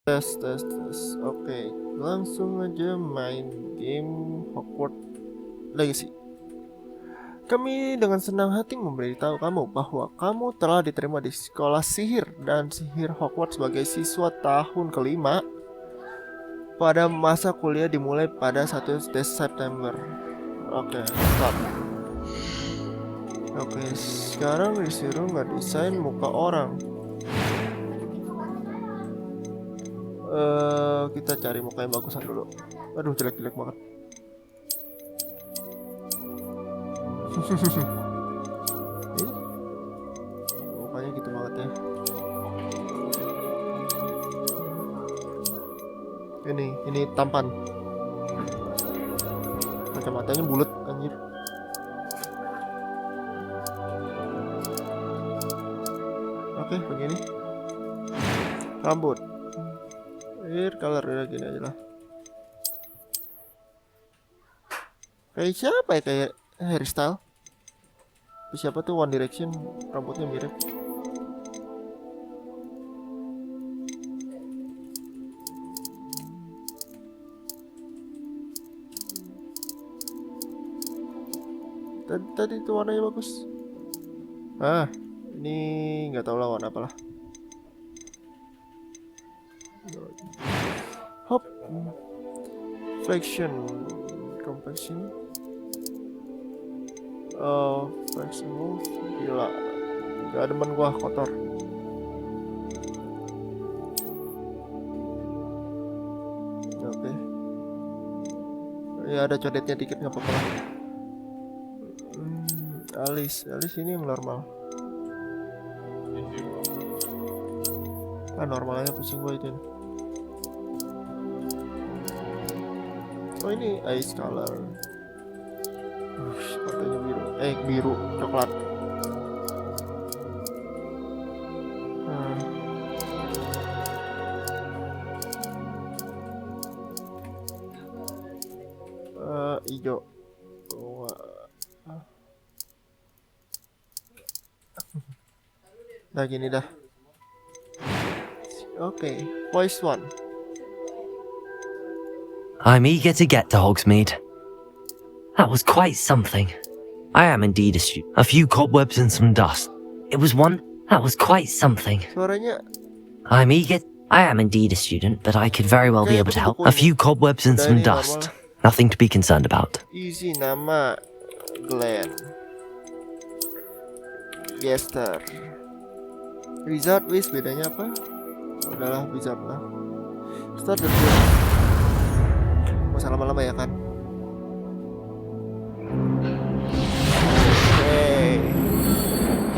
Tes. Oke, langsung aja main game Hogwarts Legacy. Kami dengan senang hati memberitahu kamu bahwa kamu telah diterima di sekolah sihir dan sihir Hogwarts sebagai siswa tahun kelima pada masa kuliah dimulai pada 1 September. Oke, stop. Oke, sekarang disuruh ngedesain muka orang. Kita cari muka yang bagusan dulu. Aduh, jelek-jelek banget. Mukanya gitu banget ya. Ini tampan. Kacamatanya bulat anjir. Oke, begini. Rambut. Hair color ya gini aja lah. Kayak siapa ya, kayak hairstyle? Siapa tuh One Direction rambutnya mirip. Tadi itu warnanya bagus. Ini nggak tahu lah warna apalah. Hop, flexion, compaction. Flexion move, gila. Gak demen gua kotor. Oke. Ya ada codetnya dikit nggak apa-apa lah. Alis ini normal. Normalnya pusing gue itu. Oh ini ice color. Matanya biru. Biru coklat. Hijau. Nah gini dah. Okay, voice 1. I'm eager to get to Hogsmeade. That was quite something. I am indeed a student. A few cobwebs and some dust. It was one. That was quite something. Suaranya. I'm eager. I am indeed a student, but I could very well be able to help. A few cobwebs and some dust. Nothing to be concerned about. Easy nama Glenn. Gester. Wizard Wish bedanya apa? Udahlah wizard lah. Start the game. Masa lama-lama ya kan?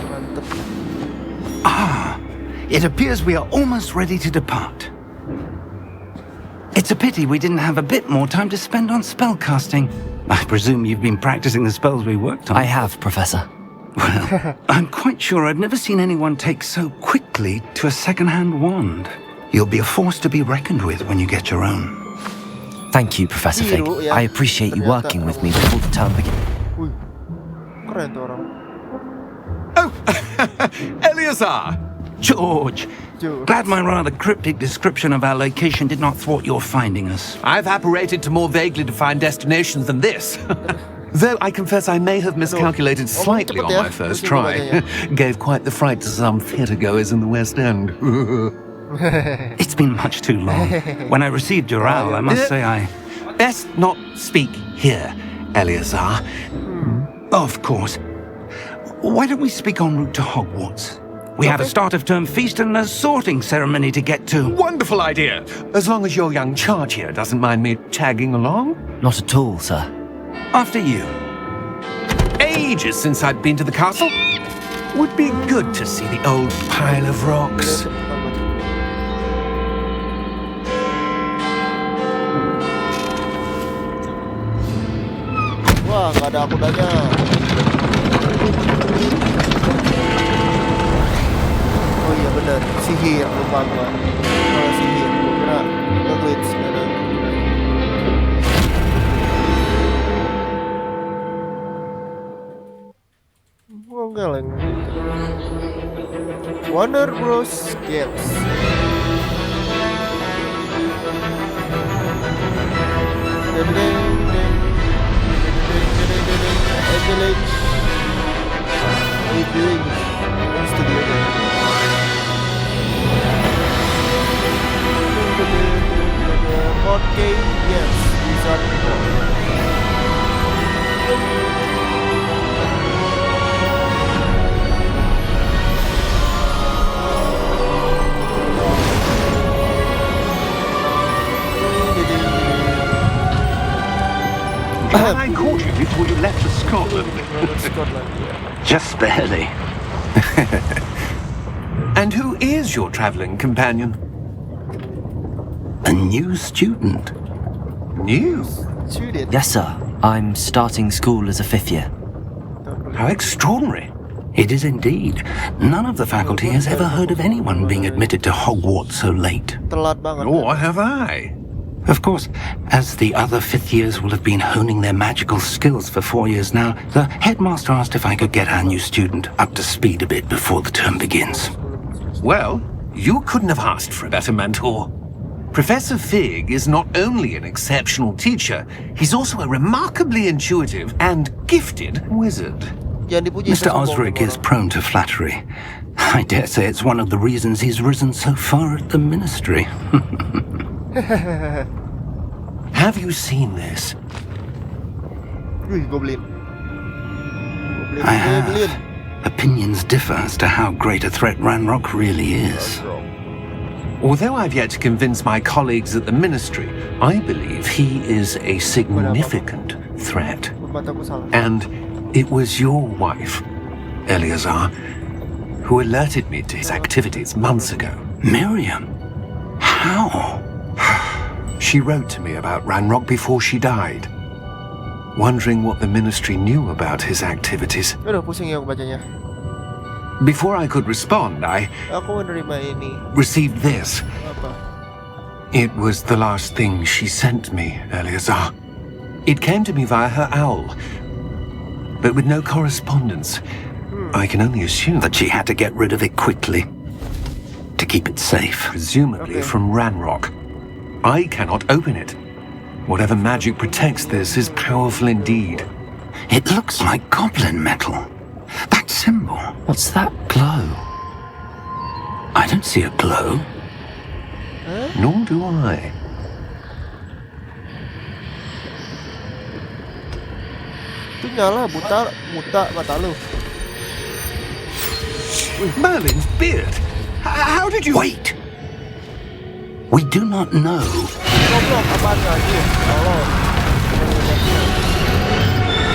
Mantep. It appears we are almost ready to depart. It's a pity we didn't have a bit more time to spend on spellcasting. I presume you've been practicing the spells we worked on. I have, Professor. Well, I'm quite sure I've never seen anyone take so quickly to a second-hand wand. You'll be a force to be reckoned with when you get your own. Thank you, Professor Fig. I appreciate you working with me before the term begins. Keren tuh orang. Oh, Eleazar! George, glad my rather cryptic description of our location did not thwart your finding us. I've apparated to more vaguely defined destinations than this. Though I confess I may have miscalculated slightly on my first try. Gave quite the fright to some theatre-goers in the West End. It's been much too long. When I received your owl, I must say I... Best not speak here, Eleazar. Of course. Why don't we speak en route to Hogwarts? We have a start-of-term feast and a sorting ceremony to get to. Wonderful idea! As long as your young charge here doesn't mind me tagging along. Not at all, sir. After you. Ages since I'd been to the castle. Would be good to see the old pile of rocks. Wah, gak ada kudanya. Oh iya benar, sihir lupa gua. Kalau sihir, gua kira itu glitch ada. Oh enggak lah. Warner Bros Games. Had I caught you before you left for Scotland? Scotland, ya. Just barely. And who is your traveling companion? A new student. New? Shoot it. Yes, sir. I'm starting school as a 5th year. How extraordinary. It is indeed. None of the faculty has ever heard of anyone being admitted to Hogwarts so late. Telat banget. Nor have I. Of course, as the other 5th years will have been honing their magical skills for 4 years now, the headmaster asked if I could get our new student up to speed a bit before the term begins. Well, you couldn't have asked for a better mentor. Professor Fig is not only an exceptional teacher, he's also a remarkably intuitive and gifted wizard. Jangan dipuji. Mr. sombong Osric sama is prone to flattery. I dare say it's one of the reasons he's risen so far at the ministry. Have you seen this? orang. Wih, goblin. Goblin. I have. Goblin. Opinions differ as to how great a threat Ranrock really is. Although I've yet to convince my colleagues at the ministry, I believe he is a significant threat. Mataku salah. And it was your wife, Eleazar, who alerted me to his activities months ago. Miriam? How? She wrote to me about Ranrock before she died, wondering what the ministry knew about his activities. Aduh, pusing ya aku bacanya. Before I could respond, I Aku menerima ini. received this. Apa? It was the last thing she sent me, Eleazar. It came to me via her owl, but with no correspondence. I can only assume That she had to get rid of it quickly to keep it safe. presumably Okay. from Ranrock. I cannot open it. Whatever magic protects this is powerful indeed. It looks like goblin metal. That symbol. What's that glow? I don't see a glow. Nor do I. Itu nyala buta mata lu. Merlin's beard! How did you... Wait! We do not know. Goblok apaan lagi? Allah.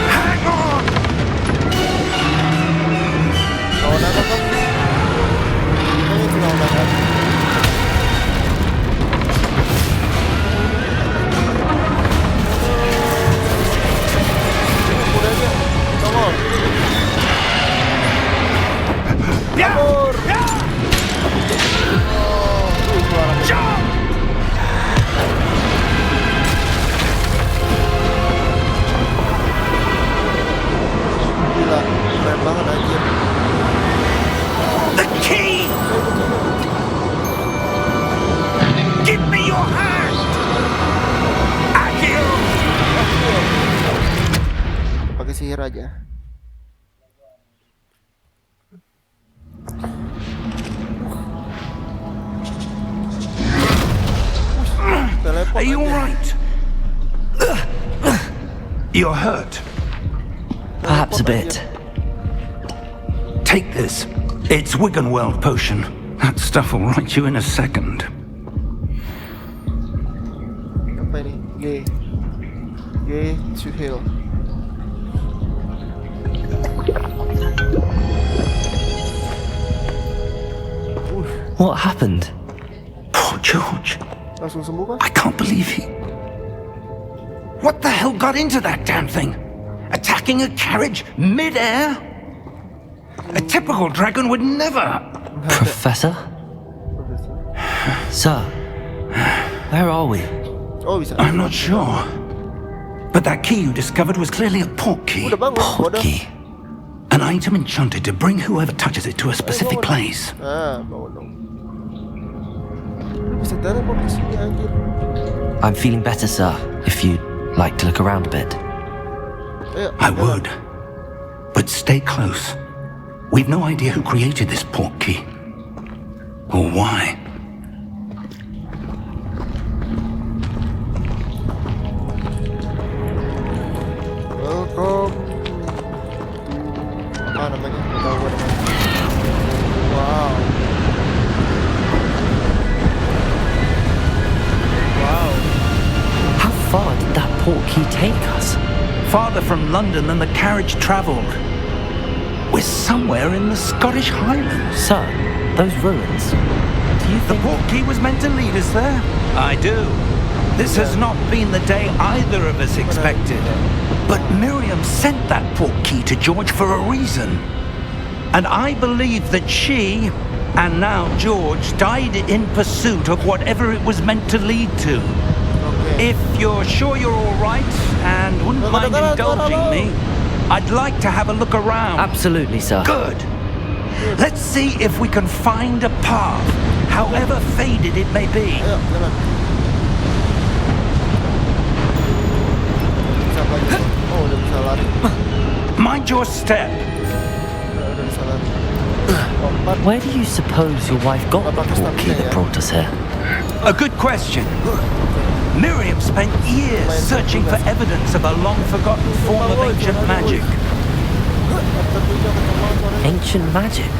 Hang on! Lawan apa kan? Ini itu lawan apa? Udah aja. Come on. Kabur. Oh, tuh suaranya. Gila, keren banget anjir. The key! Give me your hand! Accio! Pakai sihir aja. Teleport Are you aja. alright? You're hurt. Perhaps a bit. Take this. It's Wiggenweld potion. That stuff will right you in a second. Apa ini? G. G to heal. What happened? Poor George. Langsung sembuh kan? I can't believe he... What the hell got into that damn thing? Attacking a carriage mid-air? A typical dragon would never... Professor? Sir, where are we? Oh bisa. I'm not sure. But that key you discovered was clearly a port key. Udah bangun, bodoh. Portkey. An item enchanted to bring whoever touches it to a specific place. Ah, bangun dong. Lu bisa teleport ke sini anjir. I'm feeling better, sir, if you'd like to look around a bit. Ayo. I would. But stay close. We've no idea who created this port key. Or why. Welcome to apa namanya? Nggak tahu gua namanya. Wow. Wow. How far did that portkey take us? farther from London than the carriage travelled. We're somewhere in the Scottish Highlands. Sir, those ruins. Do you The think... portkey was meant to lead us there? I do. This has not been the day either of us expected. But Miriam sent that portkey to George for a reason. And I believe that she, and now George, died in pursuit of whatever it was meant to lead to. Oke. If you're sure you're all right and wouldn't mind indulging me, I'd like to have a look around. Absolutely, sir. Good. Let's see if we can find a path, however faded it may be. Ayo, jalan. Bisa apa aja? Oh, udah bisa lari. Mind your step. Udah bisa lari. Lompat. Where do you suppose your wife got the Bapak portkey stamina, that ya. brought us here? A good question. Miriam spent years searching for evidence of a long-forgotten form of ancient magic. Tentunya ketemu suaranya. Ancient magic?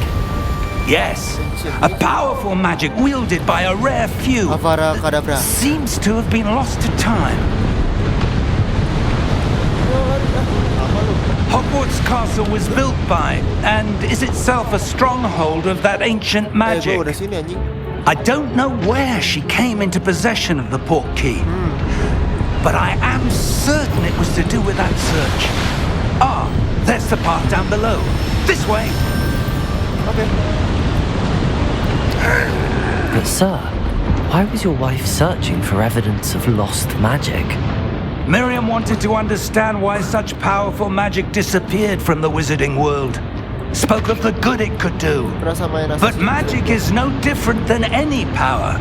Yes, a powerful magic wielded by a rare few. Avara Kadabra. Seems to have been lost to time. Apa lu? Hogwarts Castle was built by, and is itself a stronghold of that ancient Gue magic. udah sini anjing. I don't know where she came into possession of the portkey, but I am certain it was to do with that search. Ah, there's the path down below. This way. Oke. But sir, why was your wife searching for evidence of lost magic? Miriam wanted to understand why such powerful magic disappeared from the wizarding world. Spoke of the good it could do. Berasa main But Assassin's magic is no different than any power.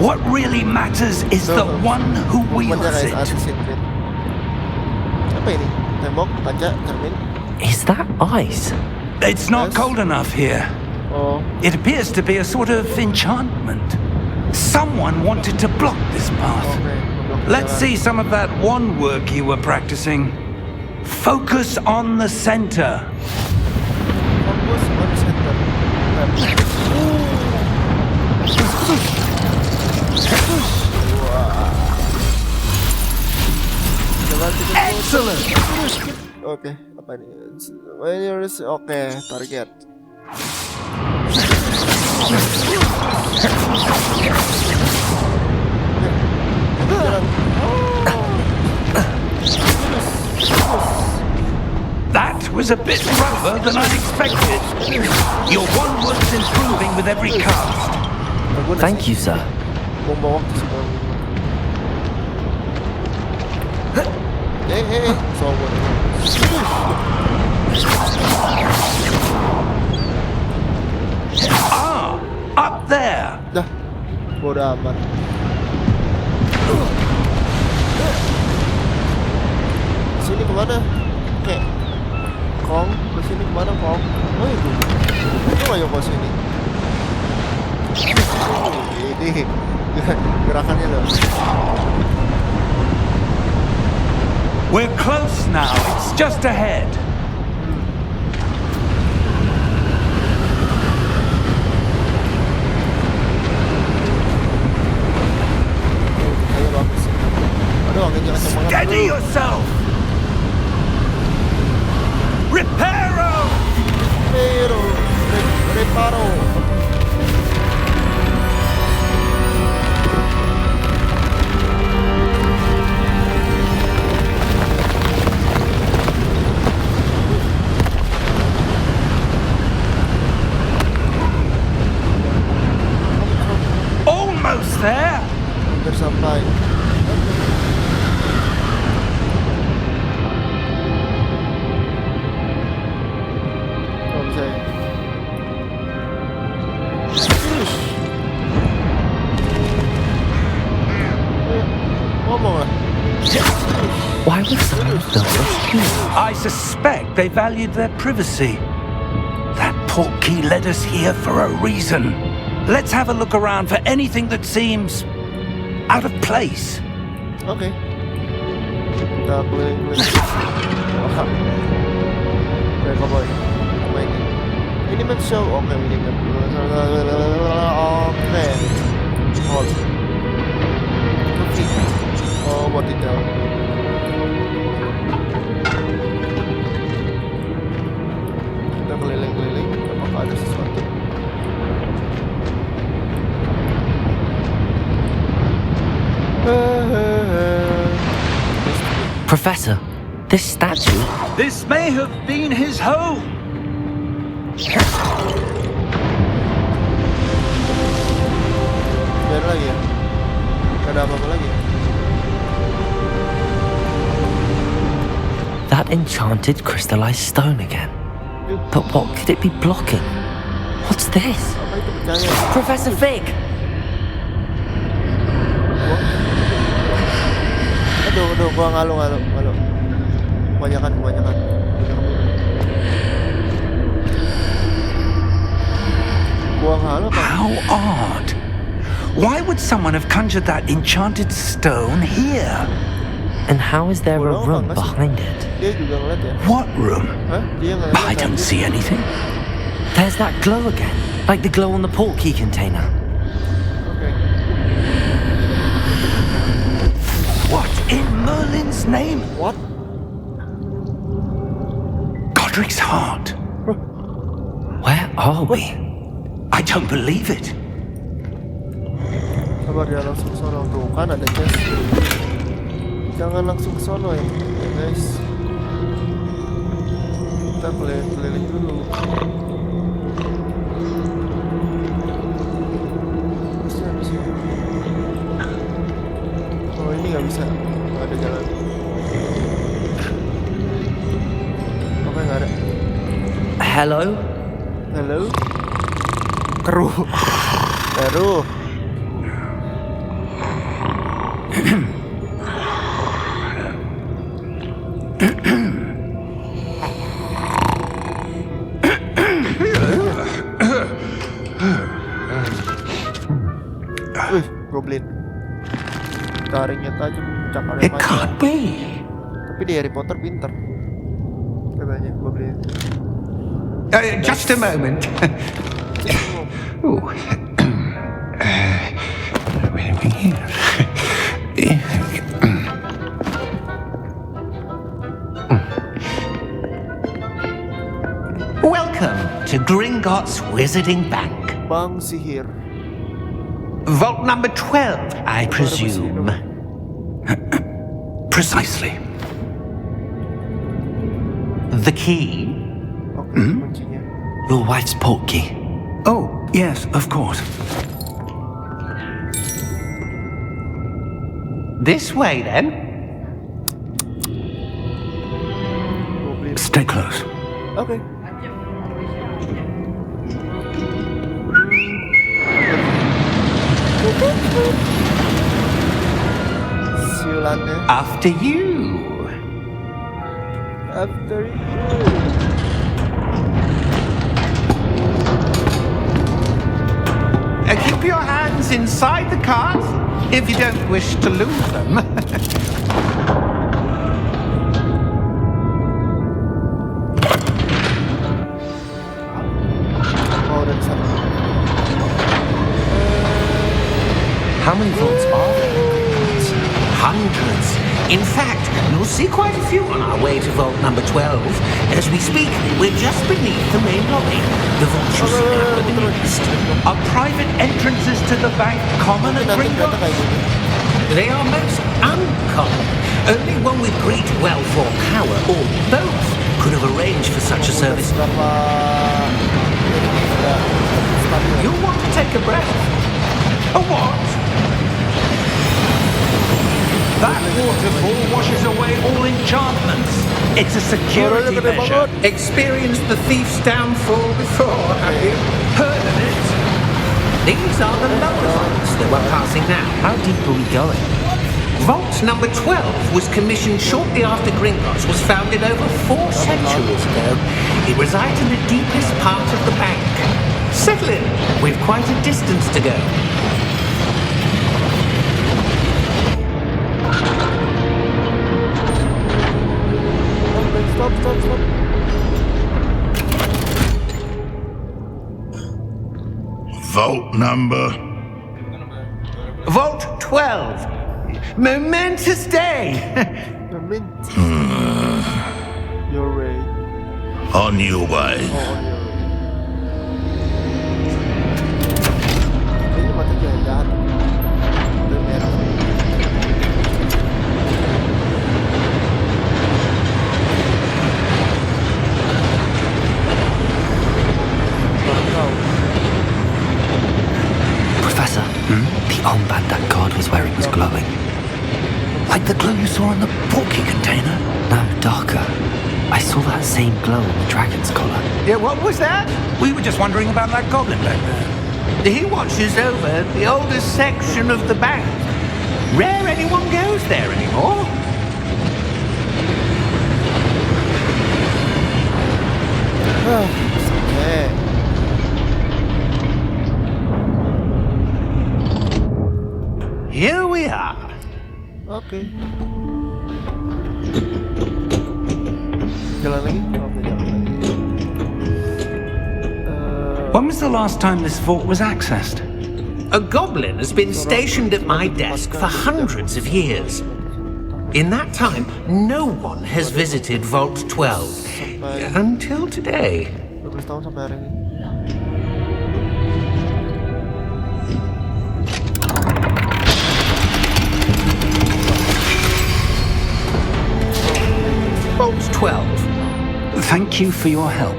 What really matters is the one who Creed. Bener wields guys, it. Assassin's Creed. Apa ini? Tembok, kaca, cermin. Is that ice? It's not Yes. cold enough here. Oh, It appears to be a sort of enchantment. Someone wanted to block this path. oke. Let's see some of that wand work you were practicing. Focus on the center. Fokus on center. Wah. Jalan kita terus. Excellent. Oke, apa ini? When you're oke, target. Jalan. That was a bit rougher than I'd expected. Your wand work's improving with every cast. Thank you, sir. Bom waktu sebelum. Sombong. Ah, up there. Dah, bodo amat. Sini kemana? Oke. Kong, kesini kemana Kong? Oh itu. Itu ayo ke sini. Ini gerakannya loh. We're close now. It's just ahead. Ayo bagus. Aduh, anginnya kenceng banget. Steady yourself. Reparo. Pero, reparo. Almost there. Hampir sampai. Oh, bisa ya. Ngomong lah. Why would someone build this here? I suspect they valued their privacy. That portkey led us here for a reason. Let's have a look around for anything that seems out of place. Oke. Kita keliling-keliling. Wah. Oke, cowboy. Apa ini? Minimap show. Oke, minimap. Oke. Hold. Cookie. Oh, buat detail. Professor, this statue. This may have been his home. Biar lagi ya. Gak ada apa-apa lagi ya. That enchanted crystallized stone again. But what could it be blocking? What's this? Apa itu percaya? Professor Fig! Aduh, gua ngalu. Kebanyakan. Gua ngalu apa? How odd. Why would someone have conjured that enchanted stone here? And how is there a Bodoh room apa sih? behind it? Dia juga ngeliat ya? What room? Hah? Dia ngeliat I don't see anything. There's that glow again, like the glow on the portkey container. Oke. What in Merlin's name? What? Godric's heart. Where are we? I don't believe it. Sabar ya, langsung sono. Tuh kan ada chest. Jangan langsung ke sono ya, guys. Kita keliling dulu. Harusnya di sini. Oh ini nggak bisa, nggak ada jalan. Oke nggak ada. Hello? Halo. Keruh. Keruh. Wih, goblin. Taringnya tajam, cakarnya It panjang. can't be. Tapi di Harry Potter pinter. Katanya goblin. Just a moment. Ooh. Where are we here? Welcome to Gringotts Wizarding Bank. Bang sihir. Vault number 12, I presume. Precisely. The key? Oke, kuncinya. Your wife's portkey. Oh, yes, of course. This way, then. Goblin. Stay close. Oke. Siulannya. After you. After you. Keep your hands inside the cart if you don't wish to lose them. Oh, udah bisa. How many vaults are there? Hundreds. In fact, you'll see quite a few on our way to vault number 12. As we speak, we're just beneath the main lobby. The vault you see now to the east. Are private entrances to the bank common at Nanti ternyata Gringotts? kayak gini. They are most uncommon. Only one with great wealth or power, or both, could have arranged for such a service. Berapa stabil. You'll want to take a breath. A what? That waterfall washes away all enchantments. It's a security Suaranya gede measure. banget. Experienced the thief's downfall before, have you? Heard of it? These are the lower vaults that we're passing now. How deep are we going? Vault number 12 was commissioned shortly after Gringotts was founded over 4 centuries ago. It resides in the deepest part of the bank. Settle in. We've quite a distance to go. Stop. Vault number. Vault 12. Momentous day. The mint. Your way. On your way. Oh, on your way. Kayaknya mata jangan jahat. Udah merah. glowing. Like the glow you saw in the porky container. No, darker. I saw that same glow in the dragon's collar. Yeah, what was that? We were just wondering about that goblin back there. He watches over the oldest section of the bank. Rare anyone goes there anymore. Oke. Here we are. Oke. Jalan lagi? Oke, jalan lagi. When was the last time this vault was accessed? A goblin has been stationed at my desk for hundreds of years. In that time, no one has visited Vault 12 until today. 12 tahun sampai hari ini. Vault 12. Thank you for your help.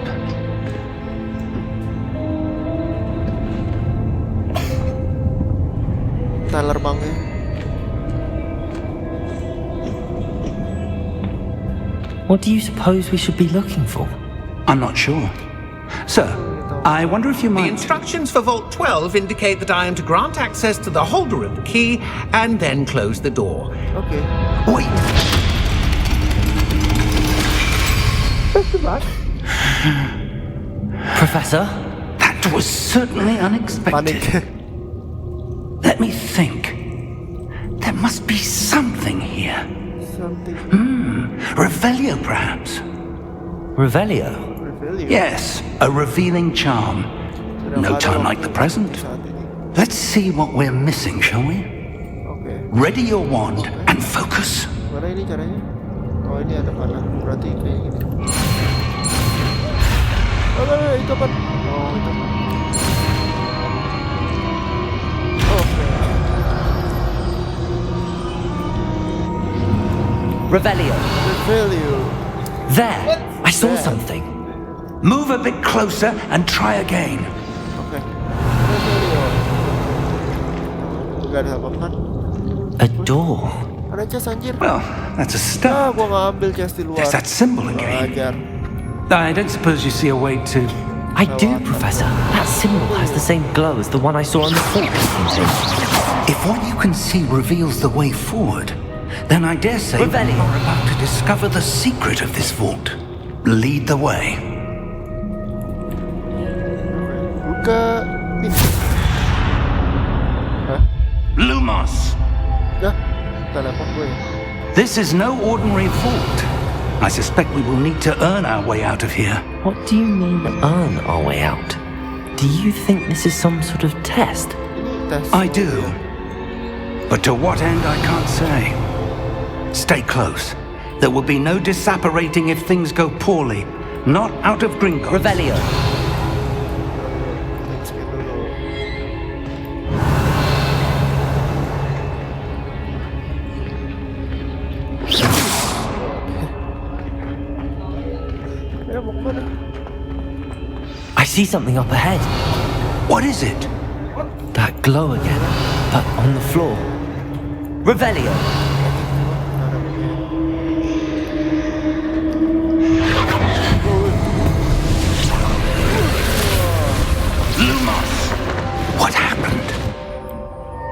Tyler Bangnya. What do you suppose we should be looking for? I'm not sure. Sir, I wonder if you The might... instructions for Vault 12 indicate that I am to grant access to the holder of the key and then close the door. Oke. Wait! Professor? That was certainly unexpected. Panik. Let me think. There must be something here. Something. Revelio, perhaps? Revelio? Revelio. Yes, a revealing charm. No time like the present. Saat ini. Let's see what we're missing, shall we? Oke. Ready your wand and focus. Mana ini caranya? Oh, ini ada panah. Berarti kayak gini. Oh, itu apa? Oh, itu. Oke. Revelio. Revelio. There! I saw There. something. Move a bit closer and try again. Oke. Revelio. Gak ada apa-apa kan? A door. Ada chest anjir. Well, that's a Ah, start. gua nggak ambil chest di luar. There's that symbol again. Ajar. I don't suppose you see a way to... I do, Professor. That symbol has the same glow as the one I saw on the fork container. If what you can see reveals the way forward, then I dare say Revelio. you're about to discover the secret of this vault. Lead the way. Buka pintu. Hah? Lumos! Dah. Telepon gue ya. This is no ordinary vault. I suspect we will need to earn our way out of here. What do you mean, earn our way out? Do you think this is some sort of test? Ini tes. I do. But to what end, I can't say. Stay close. There will be no disapparating if things go poorly. Not out of Gringotts. Revelio. Spin dulu. Mau kemana? I see something up ahead. What is it? That glow again, but on the floor. Revelio. Lumos! What happened?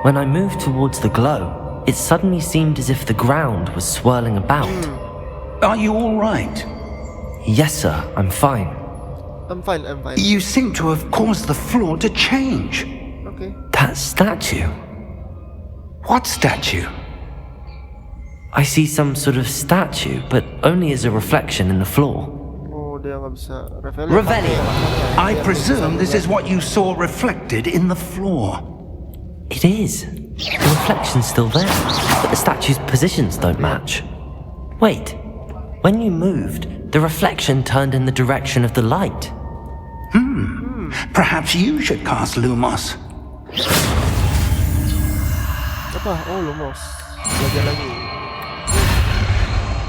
When I moved towards the glow, it suddenly seemed as if the ground was swirling about. Are you all right? Yes, sir, I'm fine. I'm fine, I'm fine. You seem to have caused the floor to change. Oke. That statue. What statue? I see some sort of statue, but only as a reflection in the floor. Oh, dia nggak bisa Revelio. Revelio. I presume this is what you saw reflected in the floor. It is. The reflection's still there, but the statue's positions don't match. Wait, when you moved, the reflection turned in the direction of the light. Perhaps you should cast Lumos. Apa? Oh, Lumos. Belajar lagi.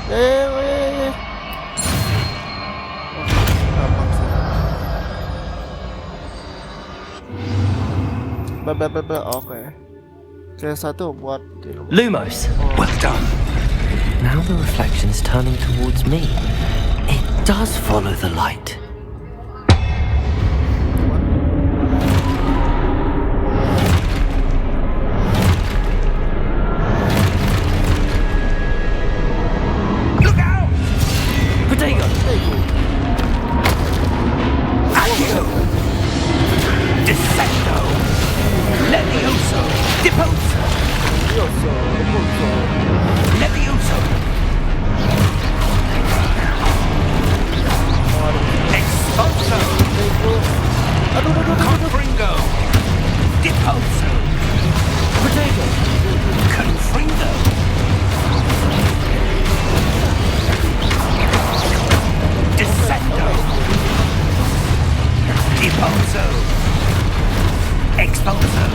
Oh, gampang sih. Bla bla bla bla. Oke. CS1 buat Lumos. Well done. Now the reflection is turning towards me. It does follow the light. Look out! Protego! Accio! Descendo! Levioso! Deposo! Levioso! Expulso! Confringo! Deposo! Protego! Confringo! Descendo! Deposo! Expulso!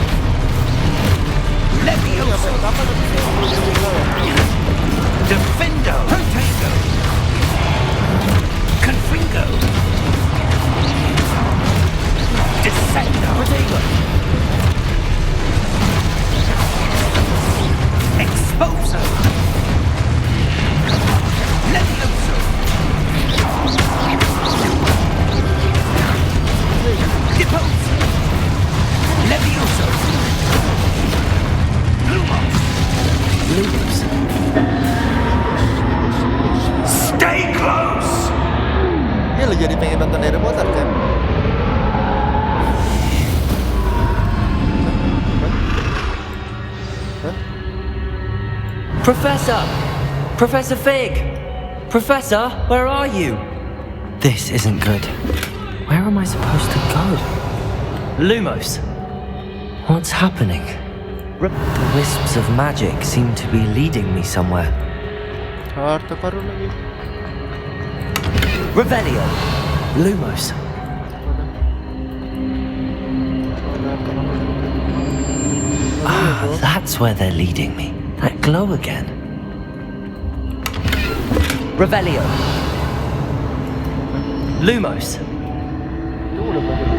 Levioso! Defendo! Protego! Confringo! Descendo! Protego! Expulso! Levioso! Deposo! Levioso! Lumos! Lumos. Stay close! Dia lagi jadi pengen nonton Harry Potter kan? Professor! Professor Fig! Professor, where are you? This isn't good. Where am I supposed to go? Lumos. What's happening? The wisps of magic seem to be leading me somewhere. Harta karun lagi. Revelio. Lumos. Ah, that's where they're leading me. That glow again. Revelio. Lumos. Itu udah banyak.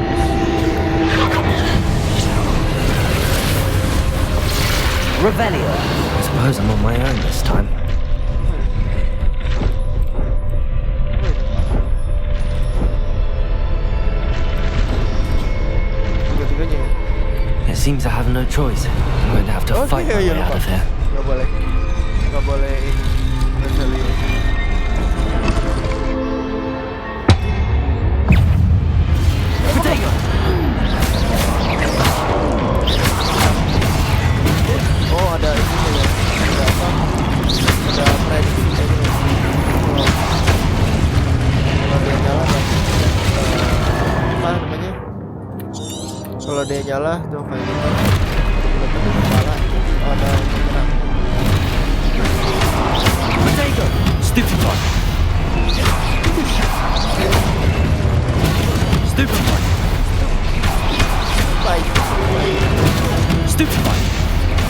Revelio. I suppose I'm on my own this time. Tiga-tiganya ya. It seems I have no choice. I'm going to have to fight my way out of here. Gak boleh. Gak boleh ini. Revelio. Protego. Oh ada ini ya. Ada apa? Ada prediksi ini. Kalau dia nyala kan. Apa namanya? Kalau dia nyala tuh kayak gitu. Betul-betul kepala. Oh, ada penyerang. Protego. Stupefy. Stupefy. Baik. Stupefy.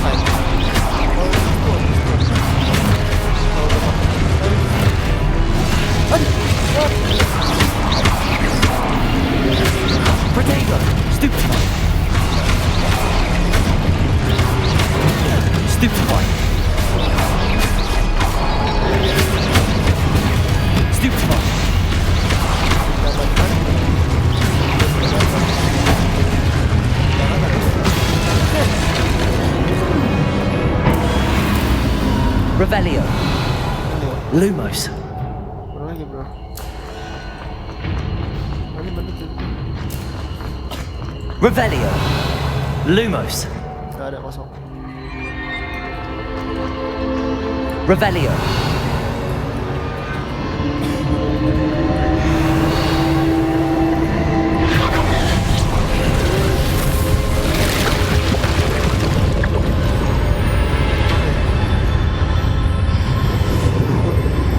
Baik. Oh, itu. Aduh. Protego. Stupefy. Stupefy. Stupefy. Revelio. Lumos. Mana lagi bro? Mana tuh? Revelio. Lumos. Gak ada kosong. Revelio.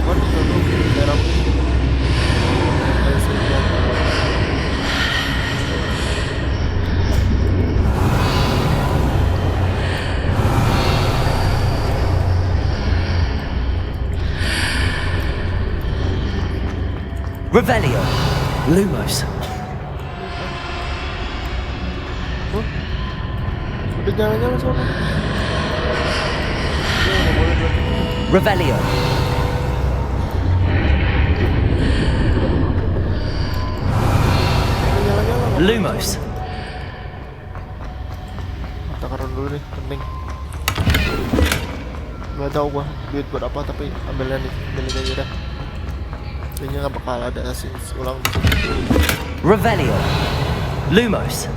Mana tuh daerah ini? Ada sekian. Revelio. Lumos. Udah jalan-jalan soalnya. Revelio. Nyala-nyala. Lumos. Takaran dulu nih, penting. Nggak tahu gua duit buat apa, tapi ambilnya nih, ambilin aja dah. Kayaknya nggak bakal ada scenes ulang di sini. Revelio. Lumos.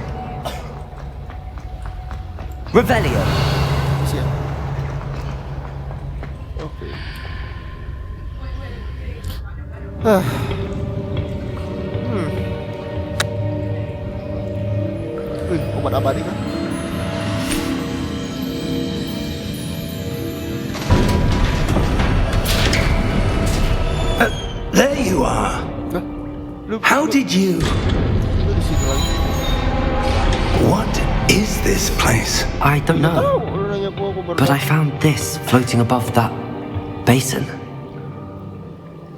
Revelio. Siap. Oke. Ah. Wih, obat abadi kan? There you are. Hah? Lu, How did you... lu di sini lagi? What is this place? I don't Tahu, know, lu nanya gua baru but tahu. I found this floating above that basin.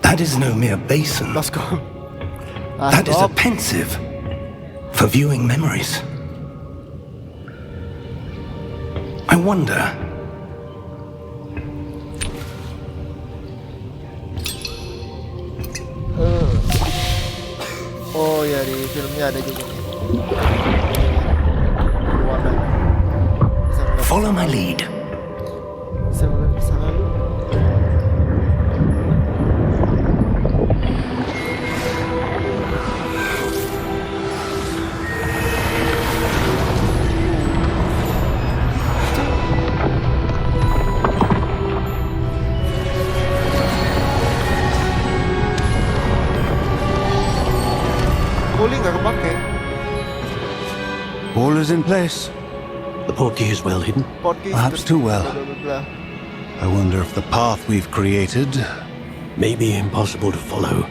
That is no mere basin. Let's go. That is a Stop. pensive for viewing memories. I wonder... Oh ya, di filmnya ada juga nih. Warna. Bisa ngeliat Follow my lead. Bisa ngeliat masa lalu. Kuli nggak kepake. All is in place. The portkey is well hidden. Podcast Perhaps too well. bla, bla, bla. I wonder if the path we've created... Maybe impossible to follow.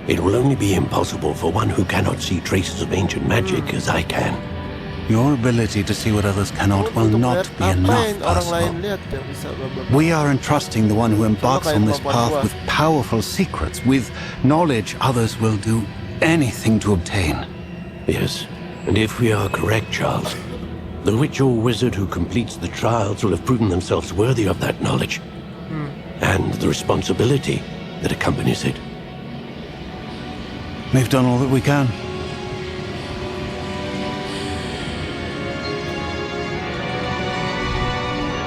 It will only be impossible for one who cannot see traces of ancient magic as I can. Your ability to see what others cannot will Untuk not lihat be apa enough, yang orang lain Asma. lihat yang bisa bla, bla, bla. We are entrusting the one who embarks on this path with powerful secrets, with knowledge others will do anything to obtain. Yes, and if we are correct, Charles, the witch or wizard who completes the trials will have proven themselves worthy of that knowledge. And the responsibility that accompanies it. We've done all that we can.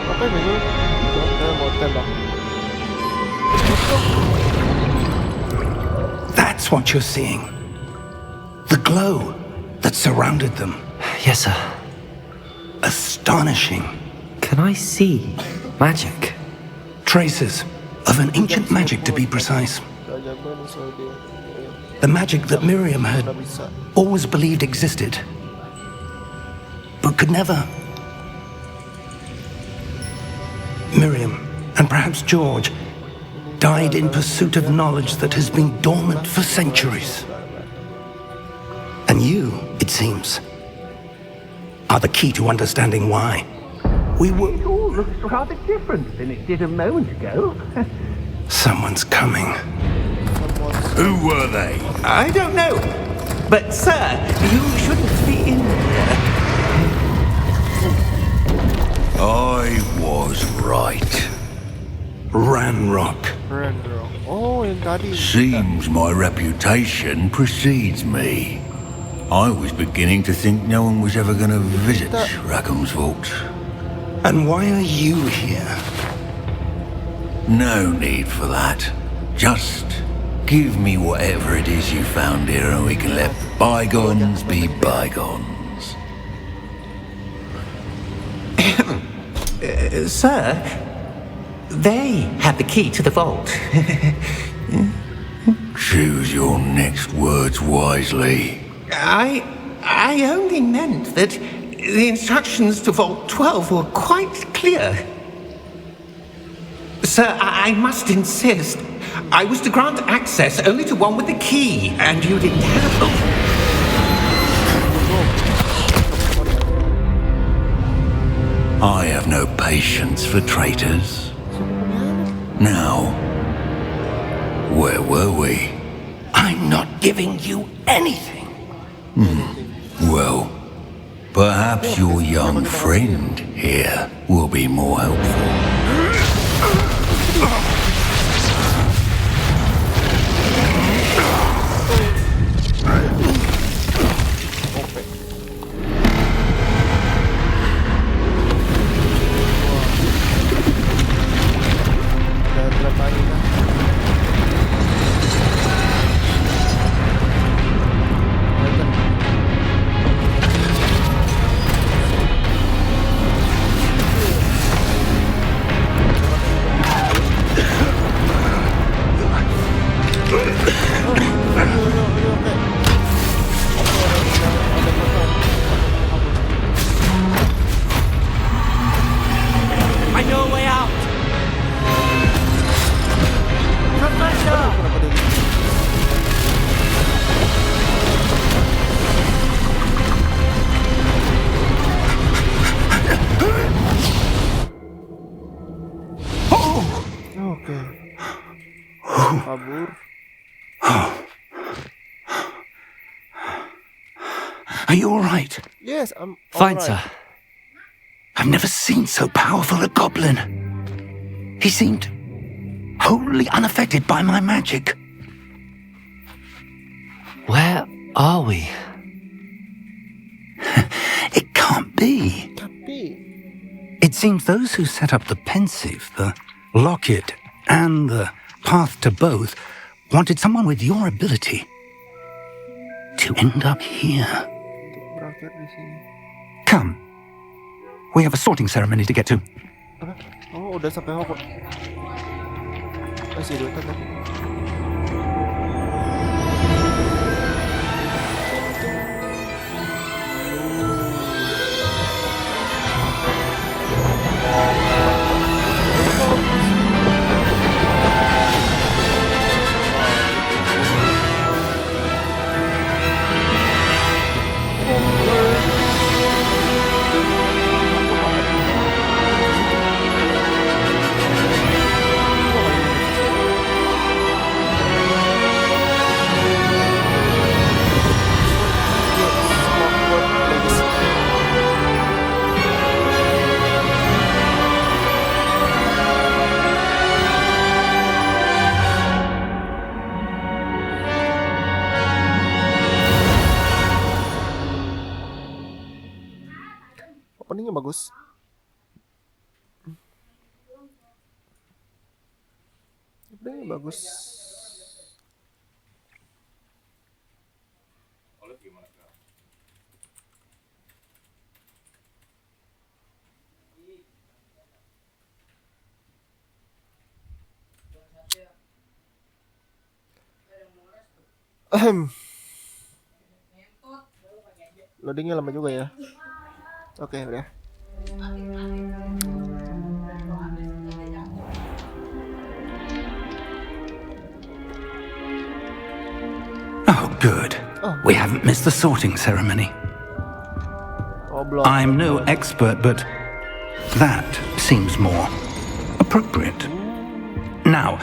Apa yang itu? Mau tembak. That's what you're seeing. The glow that surrounded them. Yes, sir. Astonishing. Can I see magic? Traces of an ancient magic, to be precise. Keajaiban soal dia. The magic that Miriam had Nggak bisa. always believed existed, but could never. Miriam, and perhaps George, died in pursuit of knowledge that has been dormant for centuries. And you, it seems, are the key to understanding why. We were... It all looks rather different than it did a moment ago. Someone's coming. Who were they? I don't know. But, sir, you shouldn't be in here. I was right. Ranrock. Randall. Oh, yang tadi. Seems my reputation precedes me. I was beginning to think no one was ever going to visit Rackham's vault. And why are you here? No need for that. Just give me whatever it is you found here and we can let bygones be bygones. Sir, they have the key to the vault. Choose your next words wisely. I only meant that the instructions to Vault 12 were quite clear. Sir, I must insist. I was to grant access only to one with the key, and you didn't have... I have no patience for traitors. Now, where were we? I'm not giving you anything. Well, perhaps your young friend here will be more helpful. Oke. Kabur. Are you all right? Yes, I'm Fine, alright. sir. I've never seen so powerful a goblin. He seemed wholly unaffected by my magic. Where are we? It can't be. Tapi It seems those who set up the pensive, the locket, and the path to both wanted someone with your ability to end up here. untuk berakhir di sini. Come. We have a sorting ceremony to get to. Apa? Oh, udah sampai Hogwarts. Masih 2 tadi. Openingnya bagus. Openingnya bagus. Ahem. Loadingnya lama juga ya. Oke, udah. Oh, good. Oh. We haven't missed the sorting ceremony. Oh, belum. I'm no expert, but that seems more appropriate. Now,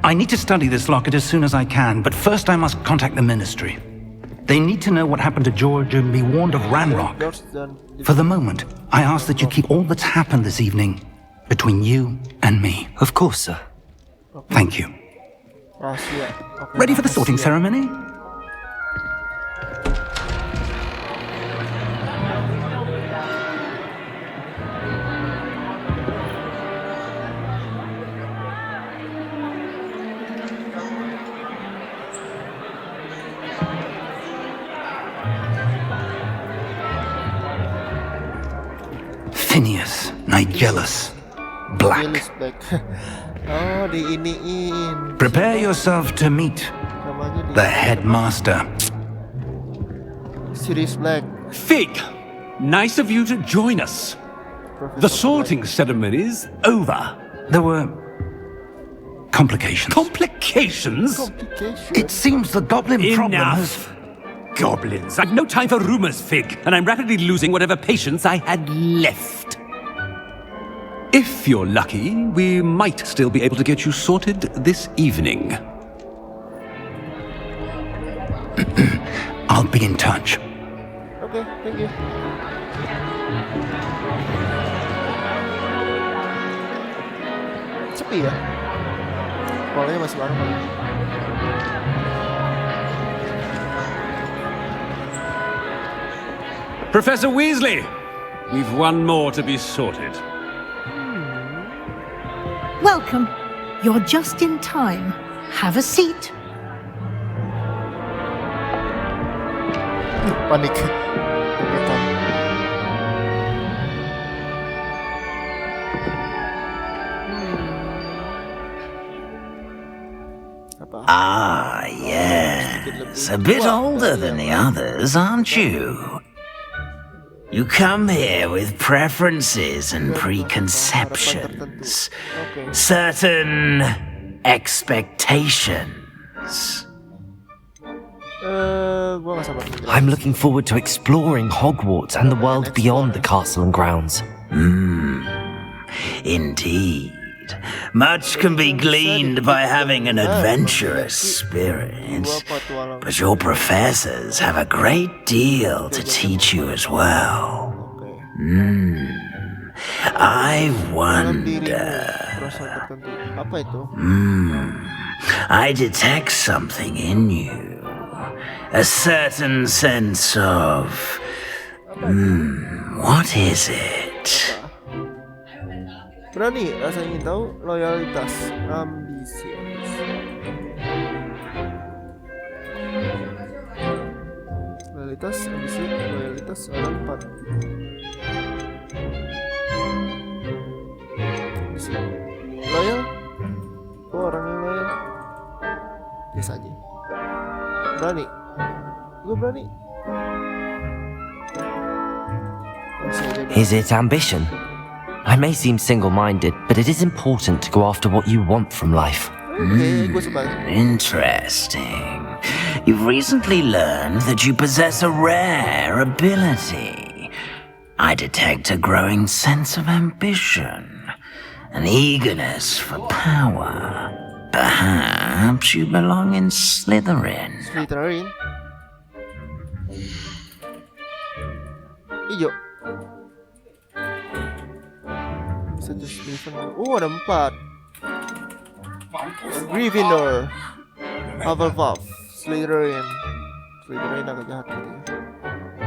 I need to study this locket as soon as I can, but first I must contact the Ministry. They need to know what happened to George and be warned of Ranrock. For the moment, I ask that you keep all that's happened this evening between you and me. Of course, sir. Thank you. Rahasia. Oke, Ready for the sorting rahasia. ceremony? Phineas, Nigellus, Black. Willis Black. Oh, diiniin. Prepare yourself to meet Namanya the headmaster. Sirius Black. Fig, nice of you to join us. The sorting ceremony's over. There were complications. Complications? Complication. It seems the goblin problem has... Enough. Goblins. I've no time for rumors, Fig, and I'm rapidly losing whatever patience I had left. If you're lucky, we might still be able to get you sorted this evening. I'll be in touch. Oke, thank you. Sepi ya? Polanya masih baru kali. Professor Weasley, we've one more to be sorted. Welcome. You're just in time. Have a seat. Panik. Deg-degan. Apa? Ah, yes. A bit older than the others, aren't you? You come here with preferences and preconceptions, certain expectations. Gua nggak sabar. I'm looking forward to exploring Hogwarts and the world beyond the castle and grounds. Indeed. Much can be gleaned by having an adventurous spirit, but your professors have a great deal to teach you as well. I wonder... I detect something in you. A certain sense of... what is it? Berani, rasa ingin tahu, loyalitas, ambisius. Loyalitas, ambisius, loyalitas, orang 4. Loyal? Oh, orang yang loyal. Biasa aja. Berani. Gue berani. Is it ambition? I may seem single-minded, but it is important to go after what you want from life. Interesting. You've recently learned that you possess a rare ability. I detect a growing sense of ambition, an eagerness for power. Perhaps you belong in Slytherin. Slytherin? Ijo. Oh, ada 4. Gryffindor, Hufflepuff, Slytherin. Slytherin agak jahat gitu ya.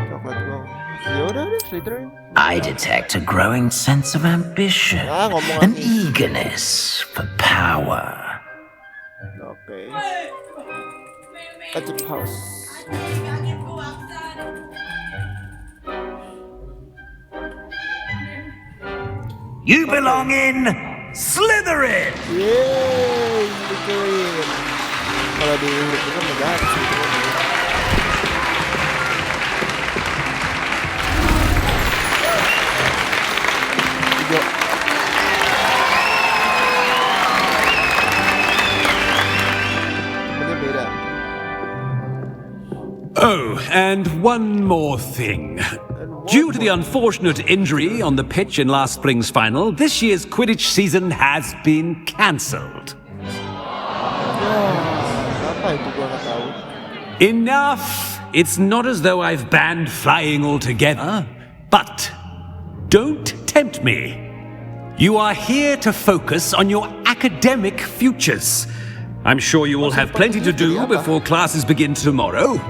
Coklat doang. Ya udah deh, Slytherin. I detect a growing sense of ambition, an eagerness for power. Oke. Active House. You belong in Slytherin! Yeay, Slytherin. Kalau di huruf itu kan jahat sih. Hijau. Ini beda. Oh, and one more thing. Due to the unfortunate injury on the pitch in last spring's final, this year's Quidditch season has been cancelled. Enough! It's not as though I've banned flying altogether, but don't tempt me. You are here to focus on your academic futures. I'm sure you will have plenty to do before classes begin tomorrow.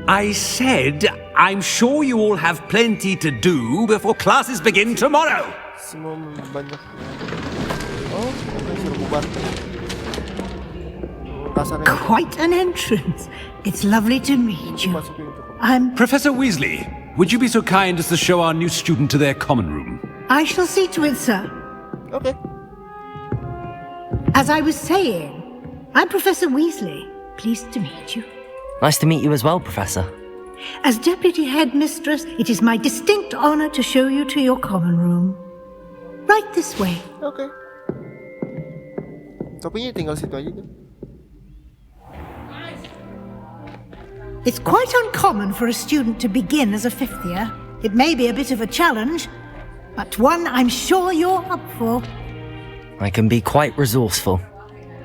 I said, I'm sure you all have plenty to do before classes begin tomorrow. Quite an entrance. It's lovely to meet you. I'm... Professor Weasley, would you be so kind as to show our new student to their common room? I shall see to it, sir. Okay. As I was saying, I'm Professor Weasley. Pleased to meet you. Nice to meet you as well, Professor. As Deputy Headmistress, it is my distinct honor to show you to your common room. Right this way. Okay. Topinya tinggal situ aja tuh. It's quite uncommon for a student to begin as a 5th year. It may be a bit of a challenge, but one I'm sure you're up for. I can be quite resourceful.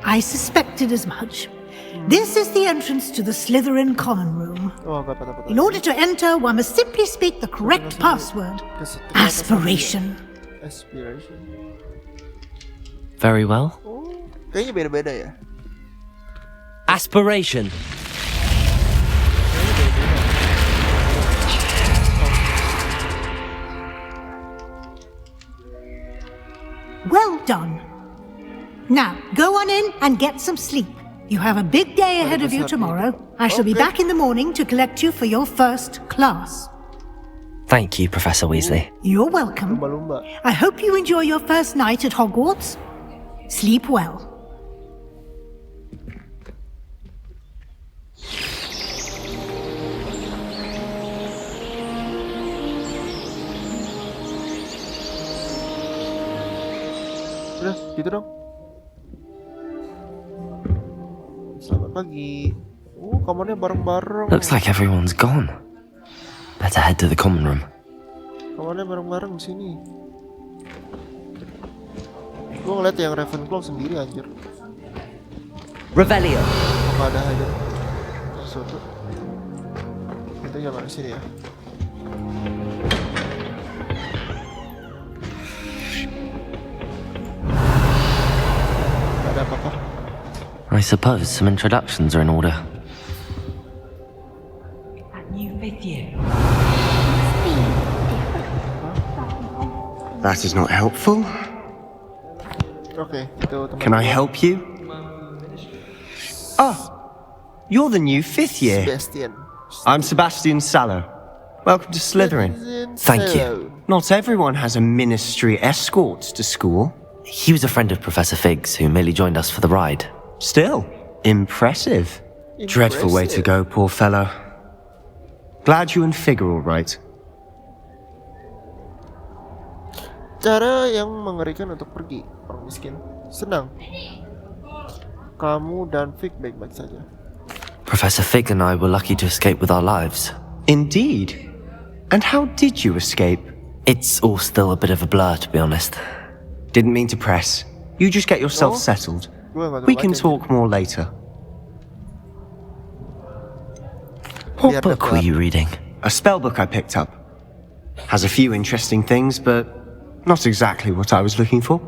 I suspected as much. This is the entrance to the Slytherin common room. In order to enter, one must simply speak the correct password. Aspiration. Aspiration. Very well. Oh, kayaknya beda-beda ya. Aspiration. Well done. Now, go on in and get some sleep. You have a big day ahead of you tomorrow. I shall be back in the morning to collect you for your first class. Thank you, Professor Weasley. You're welcome. I hope you enjoy your first night at Hogwarts. Sleep well. Udah, gitu dong. Selamat pagi. Kamarnya bareng-bareng. Looks like everyone's gone. Better head to the common room. Kamarnya bareng-bareng di sini. Gue ngeliat yang Ravenclaw sendiri anjir. Revelio. Gak ada aja sesuatu. Kita jangan di sini ya. Gak ada apa-apa. I suppose some introductions are in order. That is not helpful. Okay, itu teman. Can I help you? Oh, you're the new 5th year. Sebastian. I'm Sebastian Sallow. Welcome to Slytherin. Thank you. Not everyone has a ministry escort to school. He was a friend of Professor Fig's who merely joined us for the ride. Still, impressive. Dreadful way to go, poor fellow. Glad you and Fig are all right. Cara yang mengerikan untuk pergi, orang miskin. Senang. Kamu dan Fig baik-baik saja. Professor Fig and I were lucky to escape with our lives. Indeed. And how did you escape? It's all still a bit of a blur, to be honest. Didn't mean to press. You just get yourself No. settled. We can talk more later. What book were you reading? A spell book I picked up. Has a few interesting things, but not exactly what I was looking for.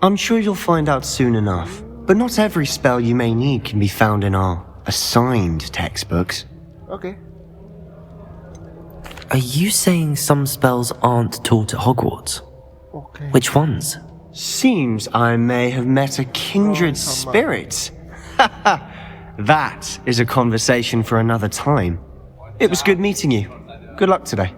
I'm sure you'll find out soon enough. But not every spell you may need can be found in our assigned textbooks. Okay. Are you saying some spells aren't taught at Hogwarts? Okay. Which ones? Seems I may have met a kindred spirit. That is a conversation for another time. It was good meeting you. Good luck today.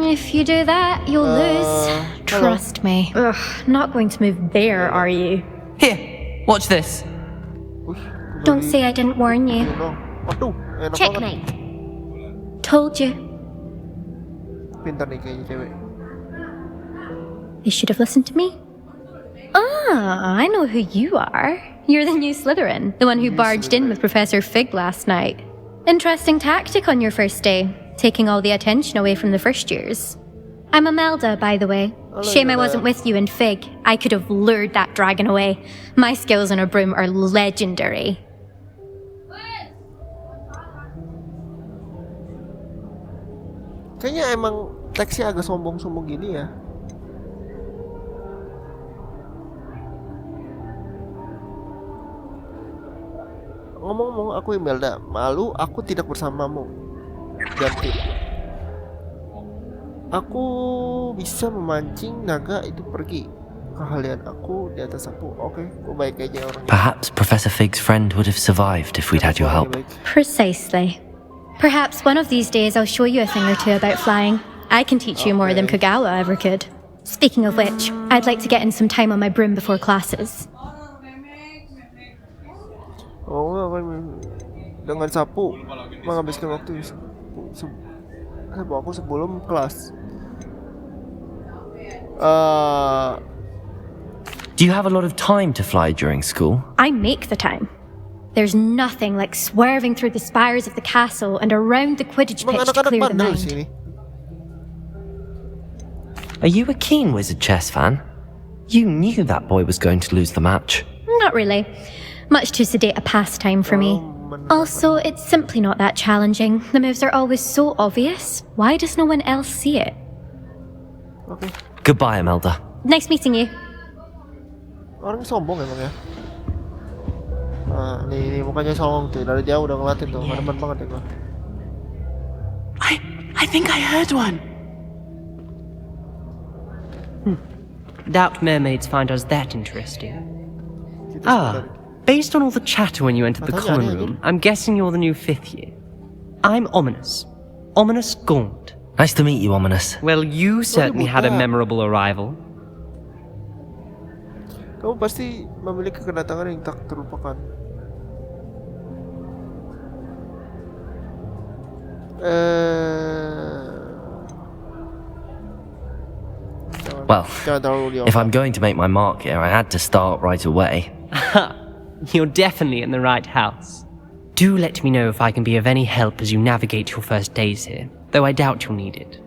If you do that, you'll lose. Trust me. Ugh, not going to move there, are you? Here, watch this. Don't say I didn't warn you. Waduh, enak banget. Checkmate. Told you. Pintar nih kayaknya cewek. You should have listened to me. Ah, I know who you are. You're the new Slytherin, the one who barged in with Professor Fig last night. Interesting tactic on your first day, taking all the attention away from the first years. I'm Imelda, by the way. Shame I wasn't with you in Fig. I could have lured that dragon away. My skills on a broom are legendary. Kayaknya emang teksnya agak sombong-sombong gini ya. Ngomong-ngomong, aku Imelda. Malu aku tidak bersamamu. Ganti. Aku bisa memancing naga itu pergi. Keahlian aku di atas aku. Oke, aku baik aja orangnya. Perhaps Professor Fig's friend would have survived if we'd had your help. Precisely. Perhaps one of these days I'll show you a thing or two about flying. I can teach you more than Kagawa ever could. Speaking of which, I'd like to get in some time on my broom before classes. Oh, dengan sapu menghabiskan waktu aku sebelum kelas. Do you have a lot of time to fly during school? I make the time. There's nothing like swerving through the spires of the castle and around the Quidditch pitch to clear the mind. Are you a keen Wizard chess fan? You knew that boy was going to lose the match. Not really. Much too sedate a pastime for me. Also, it's simply not that challenging. The moves are always so obvious. Why does no one else see it? Okay. Goodbye, Imelda. Nice meeting you. Orang sombong emang ya. Nah, nih mukanya sombong tuh. Dari jauh udah ngeliatin tuh. Demen banget ya gua. I think I heard one. Doubt mermaids find us that interesting. Based on all the chatter when you entered the common room, I'm guessing you're the new 5th year. I'm Ominous. Ominous Gaunt. Nice to meet you, Ominous. Well, you certainly had a memorable arrival. Kamu pasti memiliki kedatangan yang tak terlupakan. Well, if I'm going to make my mark here, I had to start right away. You're definitely in the right house. Do let me know if I can be of any help as you navigate your first days here, though I doubt you'll need it.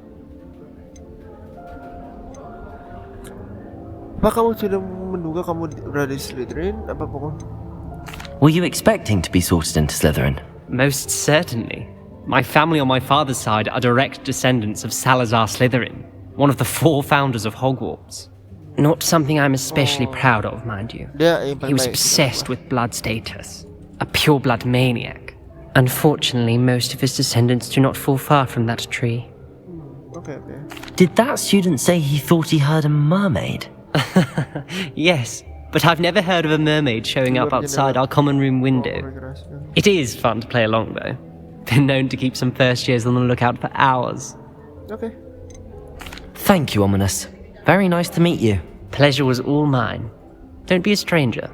Apa kamu sudah menduga kamu berada di Slytherin? Apa pokok? Were you expecting to be sorted into Slytherin? Most certainly. My family on my father's side are direct descendants of Salazar Slytherin, one of the 4 founders of Hogwarts. Not something I'm especially proud of, mind you. He was obsessed with blood status, a pure-blood maniac. Unfortunately, most of his descendants do not fall far from that tree. Okay. Did that student say he thought he heard a mermaid? Yes, but I've never heard of a mermaid showing up outside our common room window. It is fun to play along, though. Been known to keep some first years on the lookout for hours. Okay. Thank you, Ominous. Very nice to meet you. Pleasure was all mine. Don't be a stranger.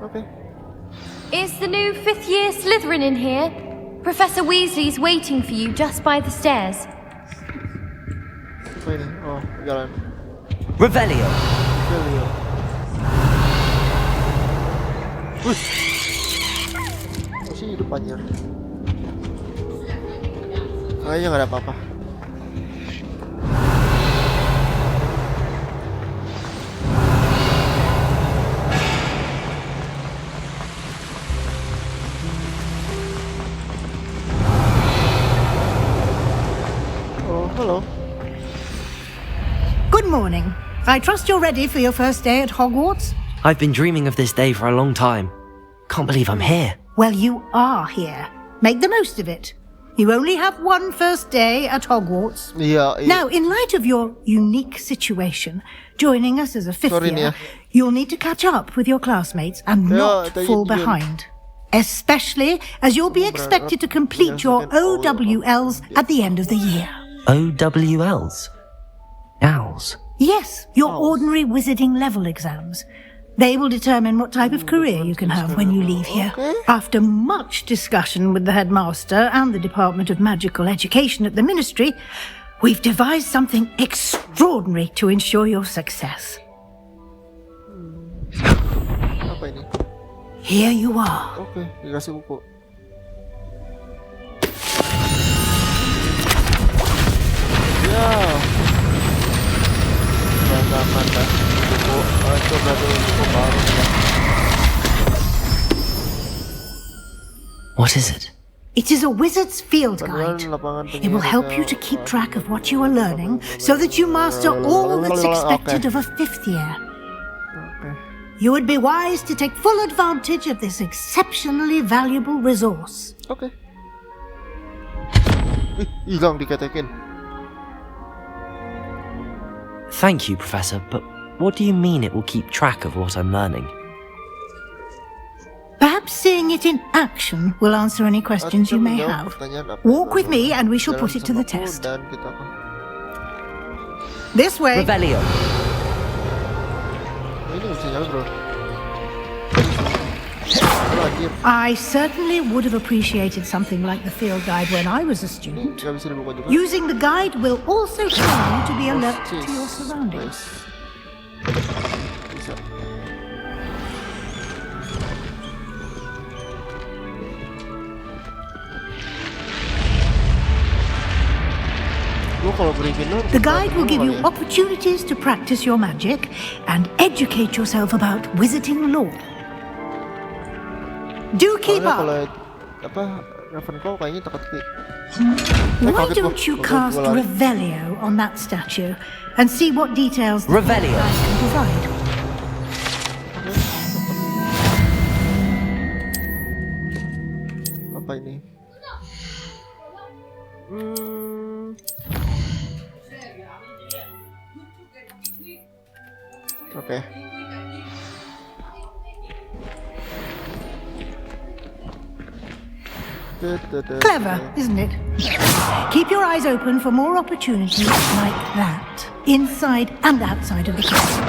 Okay. Is the new 5th year Slytherin in here? Professor Weasley's waiting for you just by the stairs. Apa ini? Oh, jalan. Revelio. Masih hidup anjir. Kayaknya nggak ada apa-apa. Oh, hello. Good morning. I trust you're ready for your first day at Hogwarts? I've been dreaming of this day for a long time. Can't believe I'm here. Well, you are here. Make the most of it. You only have one first day at Hogwarts. Yeah. Now, in light of your unique situation, joining us as a 5th year, you'll need to catch up with your classmates and not fall behind. Especially as you'll be expected to complete your OWLs at the end of the year. OWLs? Owls? Yes, your ordinary wizarding level exams. They will determine what type of career you can have when you leave here. After much discussion with the headmaster and the Department of Magical Education at the Ministry, we've devised something extraordinary to ensure your success. Apa ini? Here you are. Oke, dikasih buku. Ya. Mantap. Buku. Coba dulu buku baru. What is it? It is a wizard's field guide. It will help you to keep track of what you are learning so that you master all that's expected of a 5th year. You would be wise to take full advantage of this exceptionally valuable resource. Okay. Hilang dikatakan. Thank you, Professor, but what do you mean it will keep track of what I'm learning? Perhaps seeing it in action will answer any questions you may have. Walk with me and we shall put it to the test. This way. Revelio. I certainly would have appreciated something like the field guide when I was a student. Using the guide will also train you to be alert to your surroundings. The guide will give you opportunities to practice your magic and educate yourself about wizarding lore. Do keep up. Why don't you cast Revelio on that statue and see what details the Revelio can provide? Apa ini? Okay. Clever, isn't it? Keep your eyes open for more opportunities like that, inside and outside of the castle.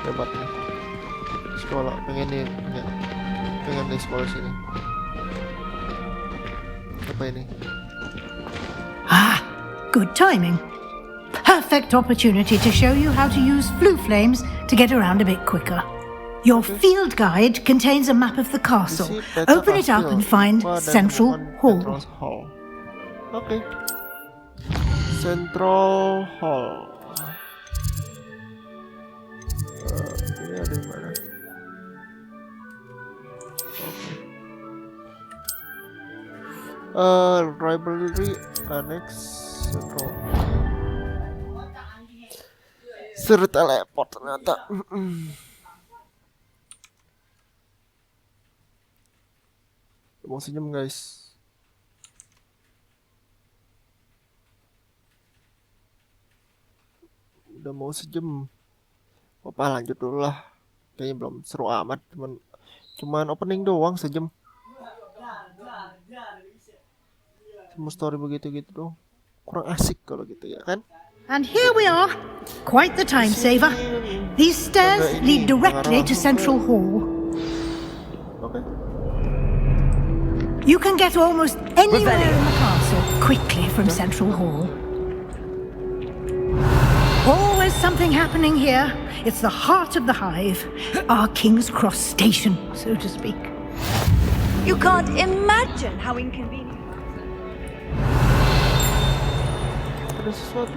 Hebat nih. ini enggak. Pengen di sekolah sini. Apa ini? Ah, good timing. Perfect opportunity to show you how to use flue flames to get around a bit quicker. Your field guide contains a map of the castle. Open it up and find Central Hall. Okay. Central Hall. Ini ada di mana? Library Annex Central. Seru teleport ternyata. Mau senyum guys. Udah mau sejam. Apa lanjut dulu lah. Kayaknya belum seru amat, cuman opening doang sejam. Cuma story begitu-gitu dong. Kurang asik kalau gitu ya kan? And here we are. Quite the time saver. These stairs lead directly to Central Hall. Okay. You can get almost anywhere in the castle quickly from Central Hall. Always something happening here. It's the heart of the hive. Our King's Cross station, so to speak. You can't imagine how inconvenient. Ada sesuatu.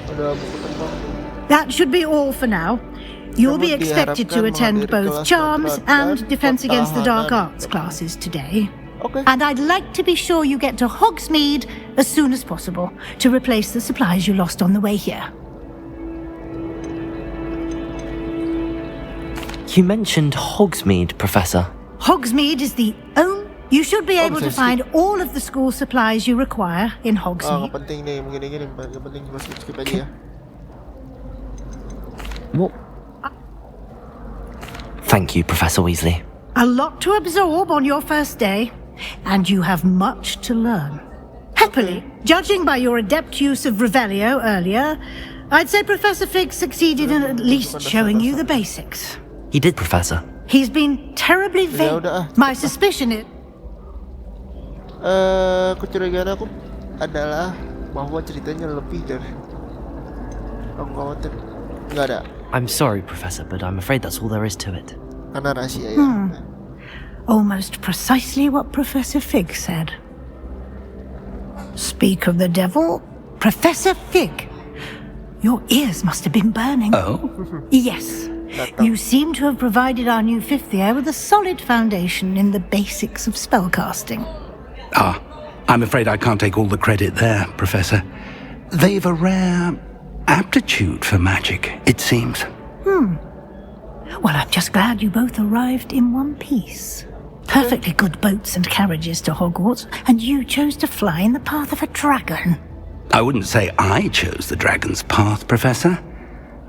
Ada buku tembang. That should be all for now. You'll be expected to attend both Charms and Defense Against the Dark Arts classes today. Okay. And I'd like to be sure you get to Hogsmeade as soon as possible to replace the supplies you lost on the way here. You mentioned Hogsmeade, Professor. Hogsmeade is the only... You should be able to find all of the school supplies you require in Hogsmeade. Penting nih, begini-gini, penting skip aja ya. What? Thank you, Professor Weasley. A lot to absorb on your first day, and you have much to learn. Happily, judging by your adept use of Revelio earlier, I'd say Professor Fig succeeded in at least showing you the basics. He did, Professor. He's been terribly vague. My suspicion is... Kecurigaan aku adalah bahwa ceritanya lebih dari... Aku khawatir nggak ada. I'm sorry, Professor, but I'm afraid that's all there is to it. Karena rahasia ya. Almost precisely what Professor Fig said. Speak of the devil, Professor Fig. Your ears must have been burning. Oh? Yes. You seem to have provided our new fifth year with a solid foundation in the basics of spellcasting. Ah, I'm afraid I can't take all the credit there, Professor. They've a rare aptitude for magic, it seems. Well, I'm just glad you both arrived in one piece. Perfectly good boats and carriages to Hogwarts, and you chose to fly in the path of a dragon. I wouldn't say I chose the dragon's path, Professor.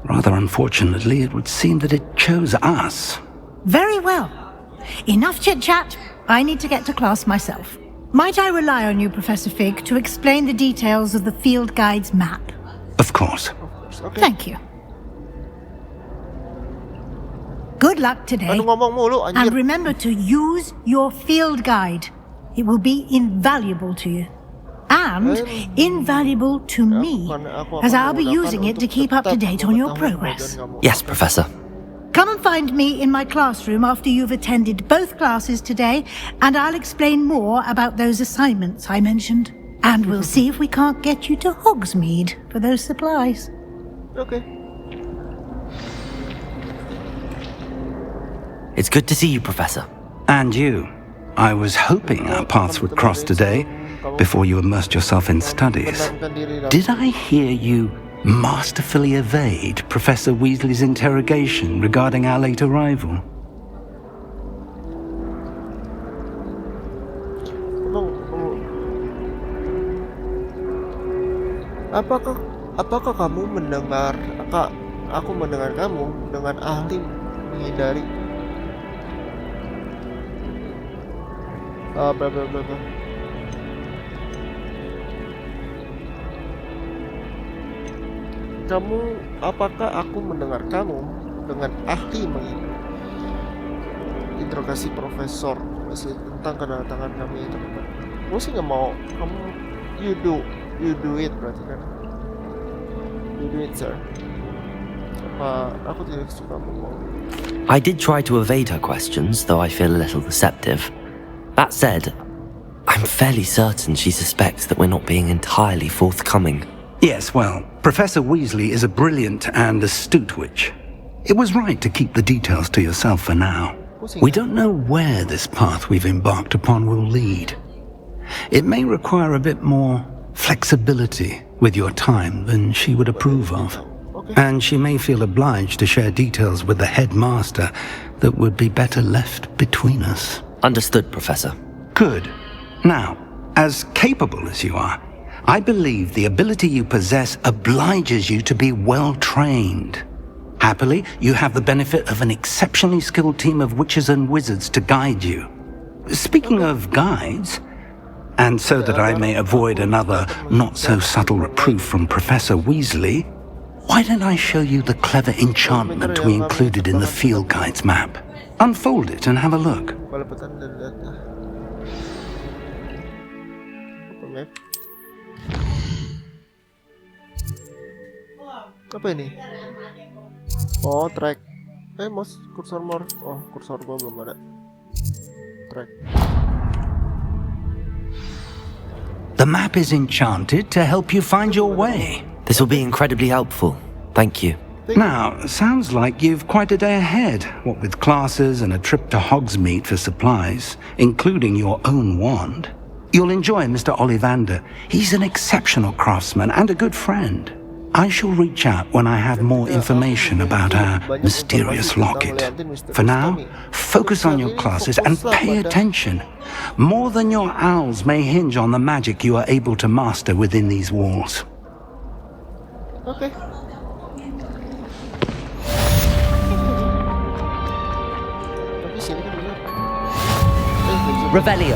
Rather unfortunately, it would seem that it chose us. Very well. Enough chit-chat. I need to get to class myself. Might I rely on you, Professor Fig, to explain the details of the field guide's map? Of course. Okay. Thank you. Good luck today. And remember to use your field guide. It will be invaluable to you. And invaluable to me, as I'll be using it to keep up to date on your progress. Yes, Professor. Come and find me in my classroom after you've attended both classes today, and I'll explain more about those assignments I mentioned. And we'll see if we can't get you to Hogsmeade for those supplies. Okay. It's good to see you, Professor. And you. I was hoping our paths would cross today, before you immersed yourself in studies. Did I hear you masterfully evade Professor Weasley's interrogation regarding our late arrival? Apakah kamu mendengar aku mendengar kamu dengan ahli menghindari bla bla bla bla. apakah aku mendengar kamu dengan ahli menginterogasi Profesor Weasley tentang kedatangan kami terlambat? Gue sih nggak mau. Kamu you do it berarti kan? You do it, sir. Apa aku tidak suka ngomong? I did try to evade her questions, though I feel a little deceptive. That said, I'm fairly certain she suspects that we're not being entirely forthcoming. Yes, well, Professor Weasley is a brilliant and astute witch. It was right to keep the details to yourself for now. We don't know where this path we've embarked upon will lead. It may require a bit more flexibility with your time than she would approve of. And she may feel obliged to share details with the headmaster that would be better left between us. Understood, Professor. Good. Now, as capable as you are, I believe the ability you possess obliges you to be well trained. Happily, you have the benefit of an exceptionally skilled team of witches and wizards to guide you. Speaking of guides, and so that I may avoid another not-so-subtle reproof from Professor Weasley, why don't I show you the clever enchantment we included in the field guide's map? Unfold it and have a look. Apa ini? Oh, track. Mouse kursor more. Oh, kursor gua belum ada. Track. The map is enchanted to help you find your way. This will be incredibly helpful. Thank you. Now, sounds like you've quite a day ahead, what with classes and a trip to Hogsmeade for supplies, including your own wand. You'll enjoy Mr. Ollivander. He's an exceptional craftsman and a good friend. I shall reach out when I have more information about our mysterious locket. For now, focus on your classes and pay attention. More than your owls may hinge on the magic you are able to master within these walls. Okay. Revelio.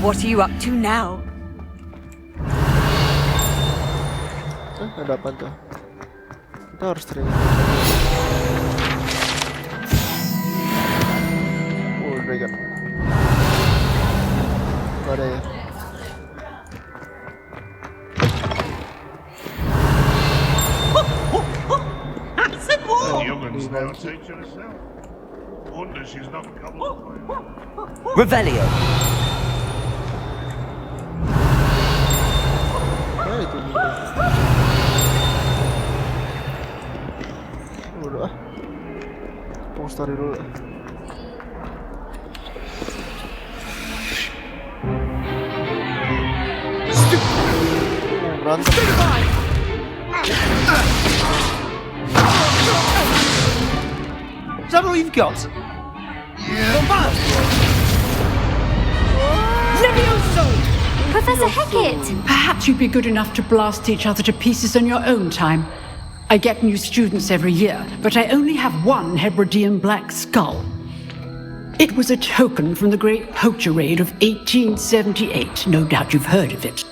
What are you up to now? Ada apa tuh? Kita harus training. Oh, dragon. Gak ada ya. Revelio. Itu udah poster dulu. Berantem. Is that all you've got? Levioso! Professor Hecat! Perhaps you'd be good enough to blast each other to pieces on your own time. I get new students every year, but I only have one Hebridean black skull. It was a token from the Great Poacher Raid of 1878. No doubt you've heard of it.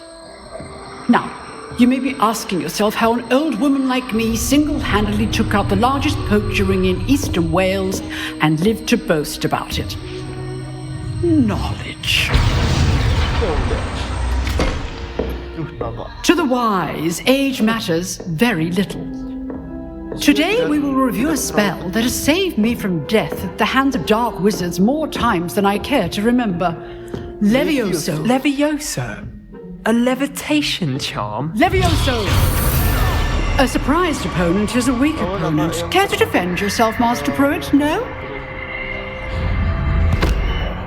Now, you may be asking yourself how an old woman like me single-handedly took out the largest poacher ring in eastern Wales and lived to boast about it. Knowledge. To the wise, age matters very little. Today we will review a spell that has saved me from death at the hands of dark wizards more times than I care to remember. Levioso. Levioso? A levitation charm? Levioso! A surprised opponent is a weak opponent. Care to defend yourself, Master Pruitt? No?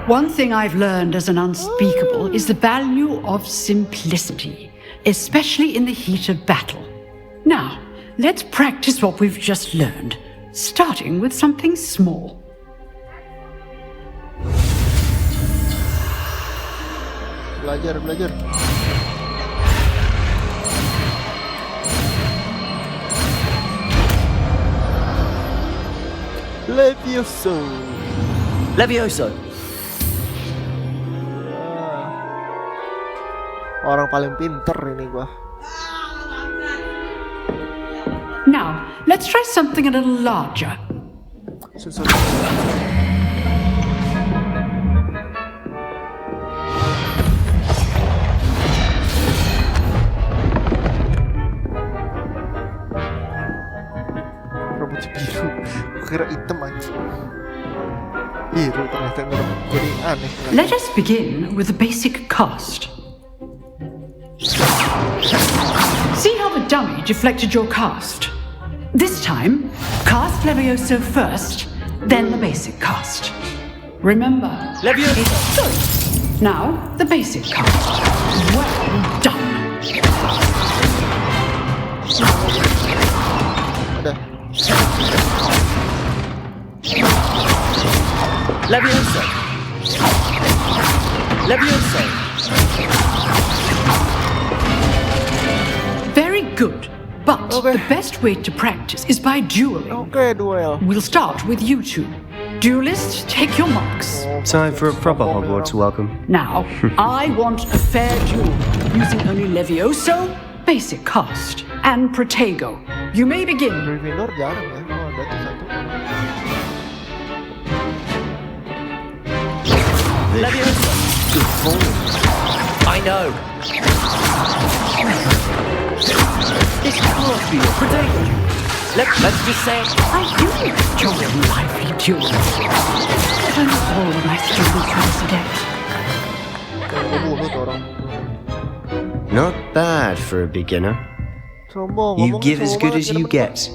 One thing I've learned as an unspeakable is the value of simplicity, especially in the heat of battle. Now, let's practice what we've just learned, starting with something small. Belajar. Levioso. Orang paling pinter ini gua. Now, let's try something a little larger. Susun. Rambutnya biru, gua kira hitam aja. Biru ternyata rambut jadi aneh. Let us begin with the basic cast. See how the dummy deflected your cast? This time, cast Levioso first, then the basic cast. Remember, Levioso. Good. Now, the basic cast. Well done. Levioso. Levioso. Very good. But the best way to practice is by dueling. Okay, duel. We'll start with you two. Duelists, take your marks. Time for a proper Hogwarts welcome. Now, I want a fair duel using only Levioso, basic cast, and Protego. You may begin. Gryffindor jarang ya. Oh, ada tuh satu. Levioso. I know. This can't be a Protego. Let's just say I do enjoy lively duels. But I'm all of my students are adept. Not bad for a beginner. Sombong. You give as good as you get.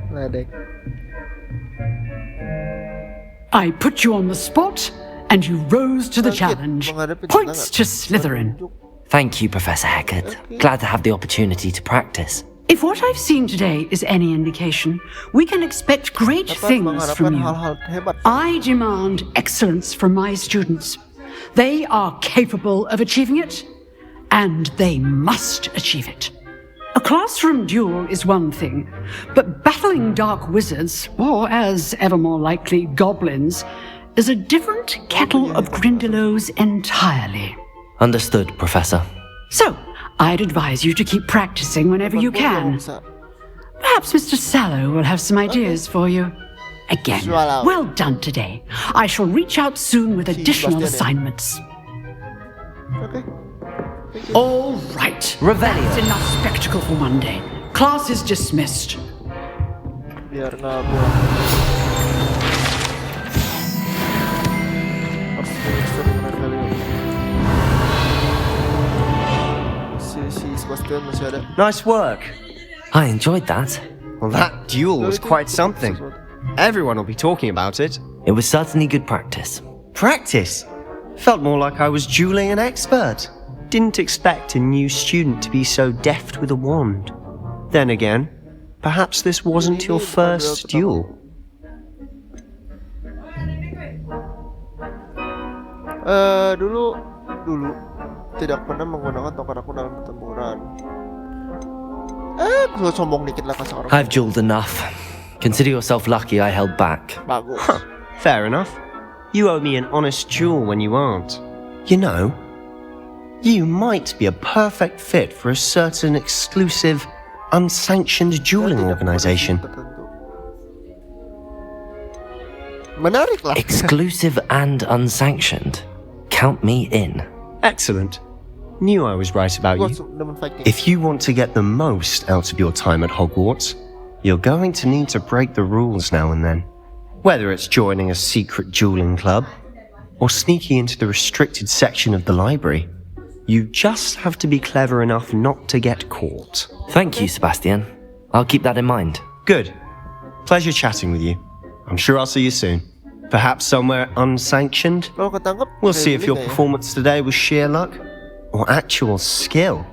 Ledek. I put you on the spot, and you rose to the challenge. Points to Slytherin. Thank you, Professor Hecat. Glad to have the opportunity to practice. If what I've seen today is any indication, we can expect great things from you. I demand excellence from my students. They are capable of achieving it, and they must achieve it. A classroom duel is one thing, but battling dark wizards, or as ever more likely, goblins, is a different kettle of Grindylows entirely. Understood, Professor. So, I'd advise you to keep practicing whenever you can. Perhaps Mr. Sallow will have some ideas for you. Again, well done today. I shall reach out soon with additional assignments. Okay. All right. Revelio. That's enough spectacle for one day. Class is dismissed. Biar nggak buang. Harus mixer dengan Revelio. Si Sebastian masih ada. Nice work. I enjoyed that. Well, that duel was quite something. Everyone will be talking about it. It was certainly good practice. Practice? Felt more like I was dueling an expert. Didn't expect a new student to be so deft with a wand. Then again, perhaps this wasn't your first duel. Dulu tidak pernah menggunakan tongkat aku dalam pertempuran. Gue sombong dikit lah kasih orang. I've dueled enough. Consider yourself lucky I held back. Bagus. Huh, fair enough. You owe me an honest duel when you aren't. You know, you might be a perfect fit for a certain exclusive, unsanctioned dueling organization. Menarik lah. Exclusive and unsanctioned. Count me in. Excellent. Knew I was right about you. If you want to get the most out of your time at Hogwarts, you're going to need to break the rules now and then. Whether it's joining a secret dueling club, or sneaking into the restricted section of the library, you just have to be clever enough not to get caught. Thank you, Sebastian. I'll keep that in mind. Good. Pleasure chatting with you. I'm sure I'll see you soon. Perhaps somewhere unsanctioned? We'll see if your performance today was sheer luck or actual skill.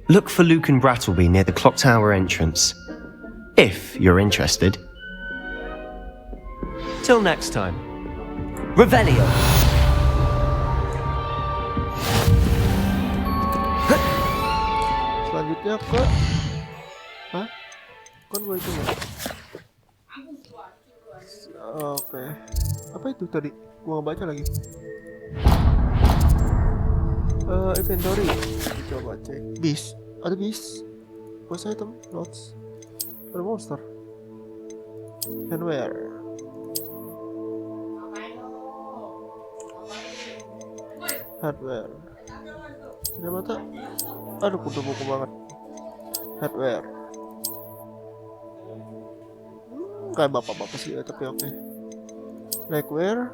Look for Luke and Brattleby near the clock tower entrance, if you're interested. Till next time. Revelio. Selanjutnya ke... Hah? Kan gue itu ya? Oke. Apa itu tadi? Gua nggak baca lagi. Inventory. Coba cek. Beast. Ada beast. Quest item. Notes. Ada monster. Handwear. Hardware. Ada mata? Aduh, kudu buku banget. Hardware. Kayak bapak-bapak sih ya, tapi oke. Legwear.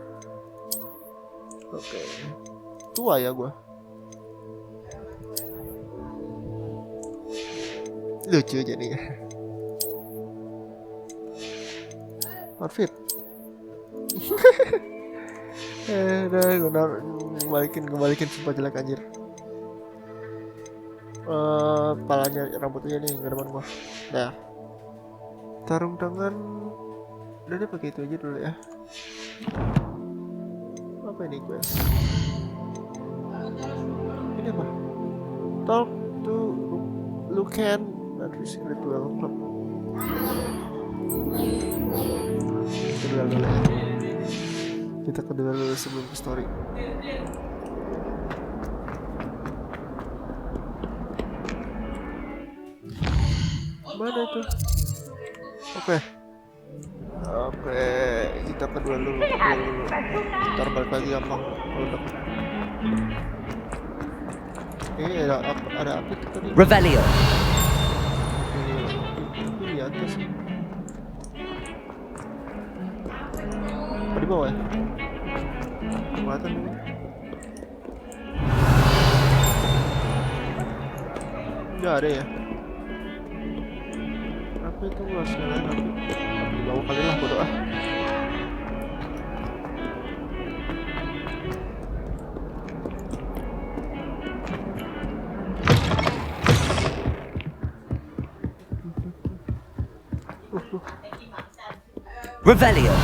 Oke. Tua ya gua. Lucu jadinya. Outfit. Udah gue kembalikin sumpah jelek anjir. Palanya rambutnya nih nggak depan gua. Dah. Sarung tangan. Udah deh pakai itu aja dulu ya. Apa ini quest? Ini apa? Talk to Lucan at Ritual Club. Kedua dulu ya. Kita kedua dulu sebelum ke story. Mana itu? Oke, kita kedua dulu. Ntar balik lagi gampang kalau udah. Ada apa itu tadi? Revelio. Itu di atas. Apa di bawah ya? Kelihatan dulu. Nggak ada ya? Apa itu gua harus nyalain api? Api bawah kali lah, bodoh ah. Revelio.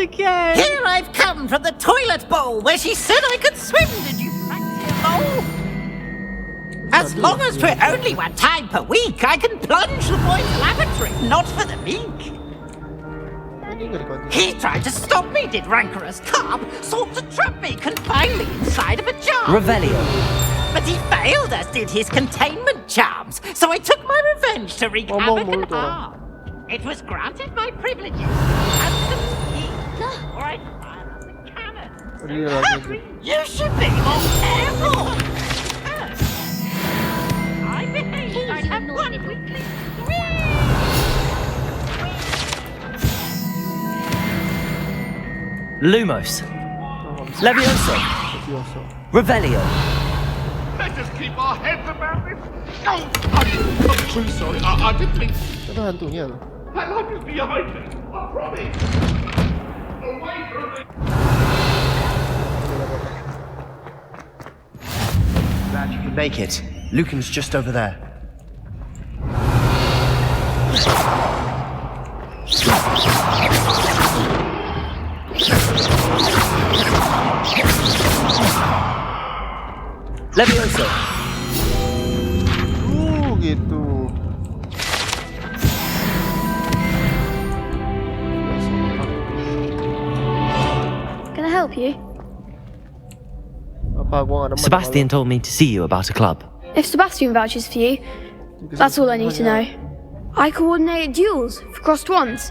Again. Here I've come from the toilet bowl where she said I could swim. Did you fancy a bowl? As long as for only 1 time per week, I can plunge the boy's lavatory, not for the meek. He tried to stop me, did rancorous carp, sought to trap me, confine me inside of a jar. Revelio. But he failed, as did his containment charms, so I took my revenge to wreak havoc and harm. It was granted my privileges, and or I'd fire up the cannon. Harry, you should be more careful. I behaved. I have one weekly. Lumos. Levioso. Revelio. Let's just keep our heads about this. Oh, I'm so sorry. I didn't mean. Ada hantunya loh. That light is behind me. I promise. Glad you could make it. Lucan's just over there. Levioso. Gitu. Can I help you? Sebastian told me to see you about a club. If Sebastian vouches for you, that's all I need to know. I coordinate duels for crossed wands.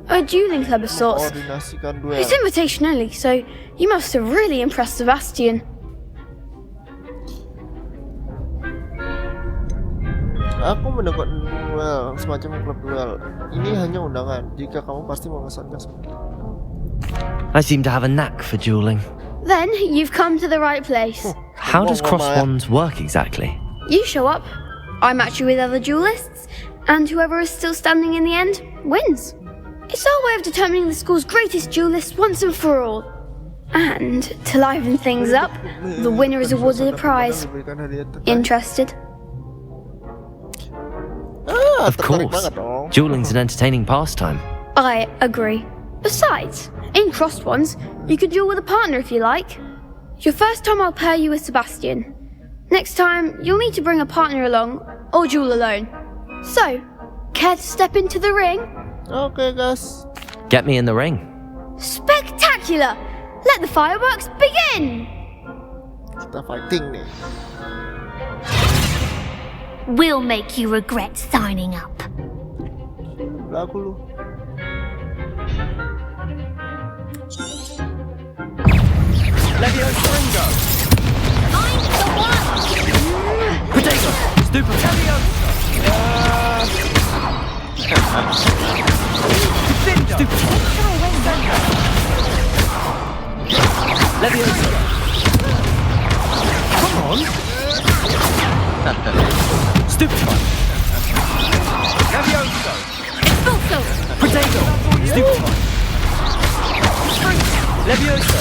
A dueling club of sorts. It's invitation only, so you must have really impressed Sebastian. Aku mendapat duel, semacam klub duel. Ini hanya undangan. Jika kamu pasti mengesankan. I seem to have a knack for dueling. Then you've come to the right place. How does cross wands work exactly? You show up, I match you with other duelists, and whoever is still standing in the end wins. It's our way of determining the school's greatest duelist once and for all. And to liven things up, the winner is awarded a prize. Interested? Of course. Dueling's an entertaining pastime. I agree. Besides, in crossed ones, you could duel with a partner if you like. Your first time I'll pair you with Sebastian. Next time, you'll need to bring a partner along, or duel alone. So, care to step into the ring? Okay, guys. Get me in the ring. Spectacular! Let the fireworks begin! Kita fighting nih. We'll make you regret signing up. Lagu lu. Leviosa Ringo! I'm the one! Potato! Stupid! Stupid! Leviosa! Come on! Stupid! Leviosa! Expulso! Potato! Stupid! Leviosa!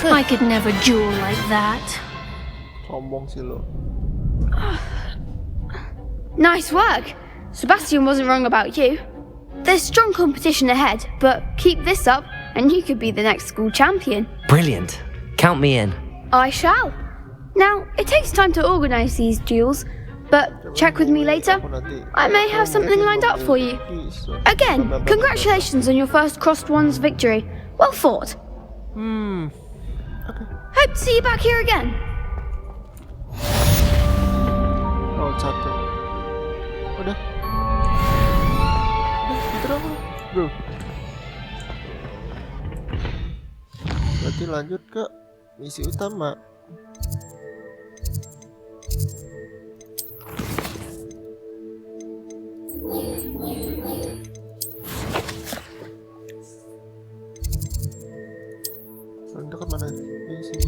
I could never duel like that. Sombong sih lo. Nice work! Sebastian wasn't wrong about you. There's strong competition ahead, but keep this up and you could be the next school champion. Brilliant. Count me in. I shall. Now, it takes time to organise these duels, but check with me later. I may have something lined up for you. Again, congratulations on your first crossed ones victory. Well fought. Okay. Hope to see you back here again. Oh, satu. Udah. Gitu dong, bro. Berarti lanjut ke misi utama. Paling dekat mana? Di sini.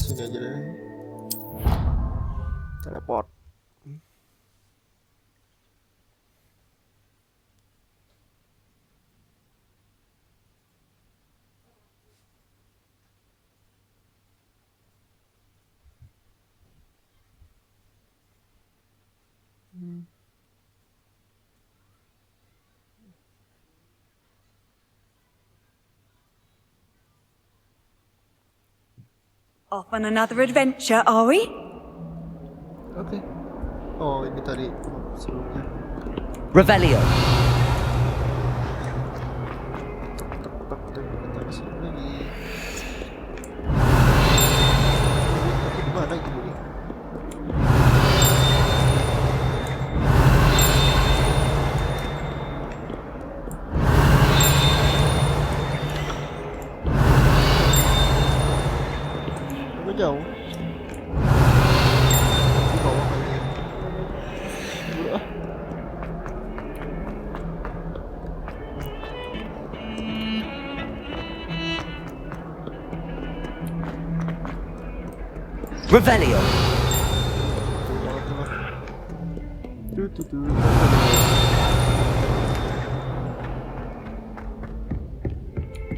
Sini aja deh. Teleport. Off on another adventure, are we? Oke. Oh, ini tadi sebelumnya. Revelio. Gimana itu ini? Agak jauh. Di bawah kali ya. Dulu ah. Revelio.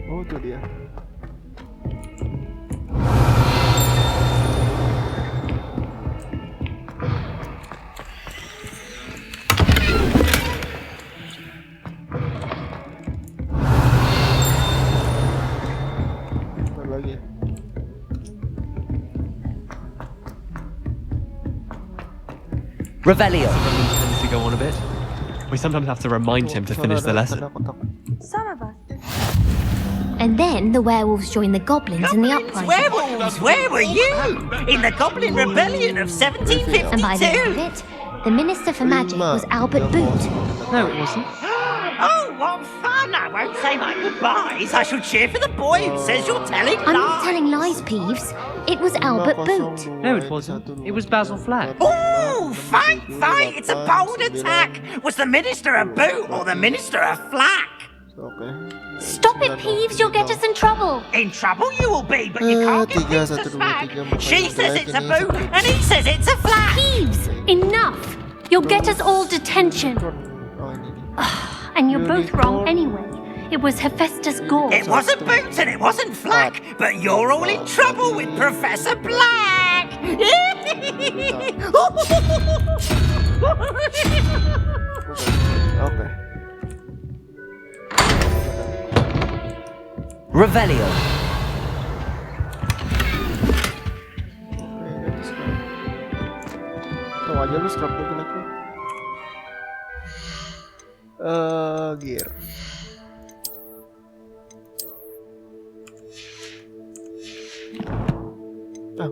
Oh, itu dia. Mana lagi? Revelio. Tends to go on a bit. We sometimes have to remind him to finish the lesson. Some of us. And then the werewolves joined the goblins in the uprising. Werewolves, where were you? In the Goblin Rebellion of 1752? And by the end of it, the Minister for Magic was Albert Boot. No, it wasn't. Oh, what fun! I won't say my goodbyes. I shall cheer for the boy who says you're telling lies. I'm not telling lies, Peeves. It was Albert Boot. No, it wasn't. It was Basil Flack. Oh, fight, fight! It's a bold attack. Was the Minister a boot or the Minister a flack? Stop it, Peeves. You'll get us in trouble. In trouble you will be, but you can't get Peeves to swag. She says it's a boot and he says it's a flack. Peeves, enough. You'll get us all detention. And you're both wrong anyway. It was Hephaestus Gore. It wasn't Boots and it wasn't Flack, but you're all in trouble with Professor Black! Okay. Revelio. Tahu aja lu scrap lagi aku. Gear.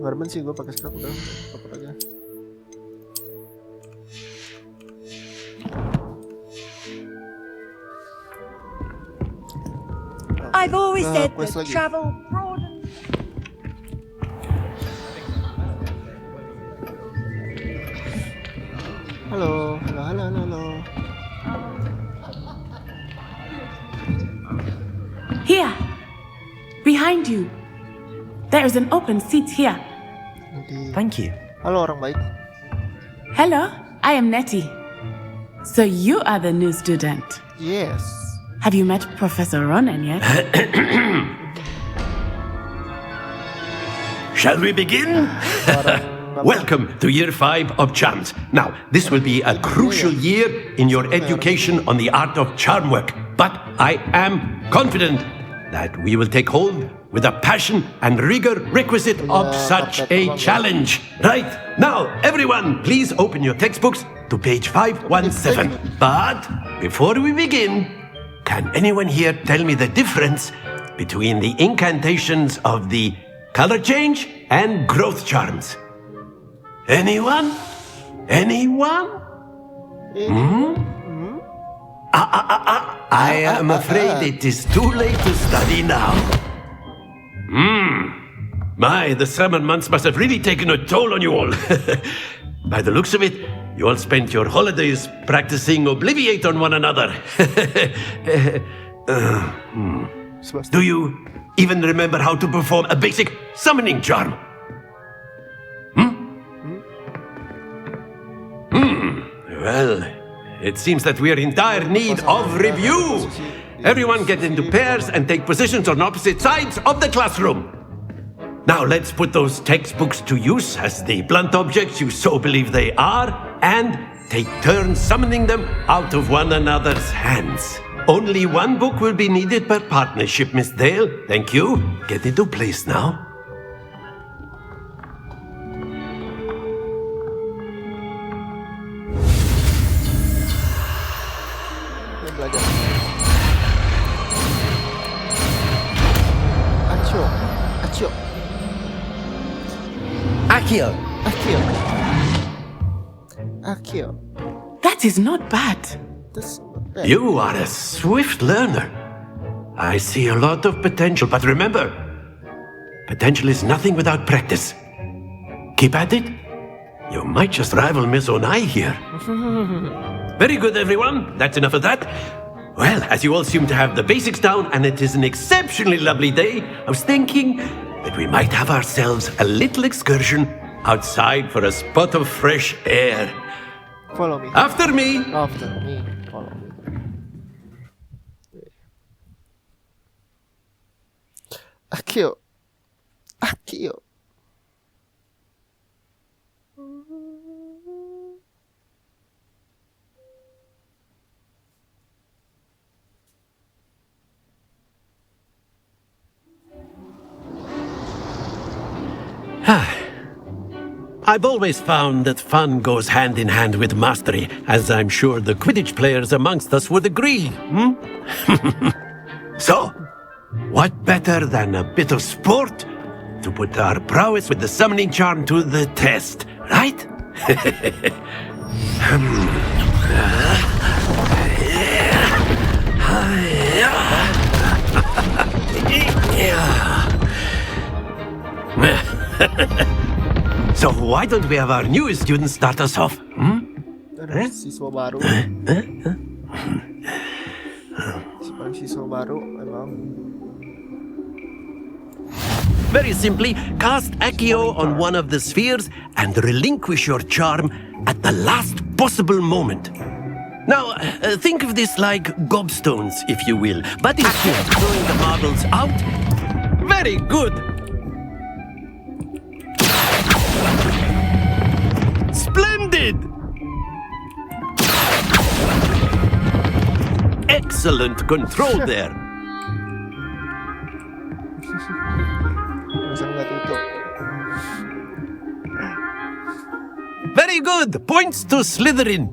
Garment sih gue pakai scrap udah dapat aja. I've always said quest that lagi. travel broadens. Halo. Here, behind you. There is an open seat here. Thank you. Halo orang baik. Hello, I am Nettie. So you are the new student? Yes. Have you met Professor Ronan yet? Shall we begin? Welcome to Year 5 of Charms. Now, this will be a crucial year in your education on the art of charm work, but I am confident that we will take hold with the passion and rigor requisite of such a challenge. Right, now, everyone, please open your textbooks to page 517. But before we begin, can anyone here tell me the difference between the incantations of the color change and growth charms? Anyone? Anyone? I am afraid it is too late to study now. My, the summer months must have really taken a toll on you all. By the looks of it, you all spent your holidays practicing Obliviate on one another. Do you even remember how to perform a basic summoning charm? Well, it seems that we are in dire need of review. Everyone get into pairs and take positions on opposite sides of the classroom. Now let's put those textbooks to use as the blunt objects you so believe they are, and take turns summoning them out of one another's hands. Only one book will be needed per partnership, Miss Dale. Thank you. Get into place now. Akio. That is not bad. You are a swift learner. I see a lot of potential, but remember, potential is nothing without practice. Keep at it. You might just rival Miss Onai here. Very good, everyone. That's enough of that. Well, as you all seem to have the basics down, and it is an exceptionally lovely day, I was thinking that we might have ourselves a little excursion outside for a spot of fresh air. Follow me. After me. After me. Follow me. Akio. Akio. I've always found that fun goes hand in hand with mastery, as I'm sure the Quidditch players amongst us would agree. So, what better than a bit of sport to put our prowess with the summoning charm to the test, right? So why don't we have our newest student start us off? Siswa baru. Siswa baru emang. Very simply, cast Accio on one of the spheres and relinquish your charm at the last possible moment. Now, think of this like gobstones, if you will, but instead of throwing the marbles out, very good. Splendid! Excellent control there. Very good! Points to Slytherin.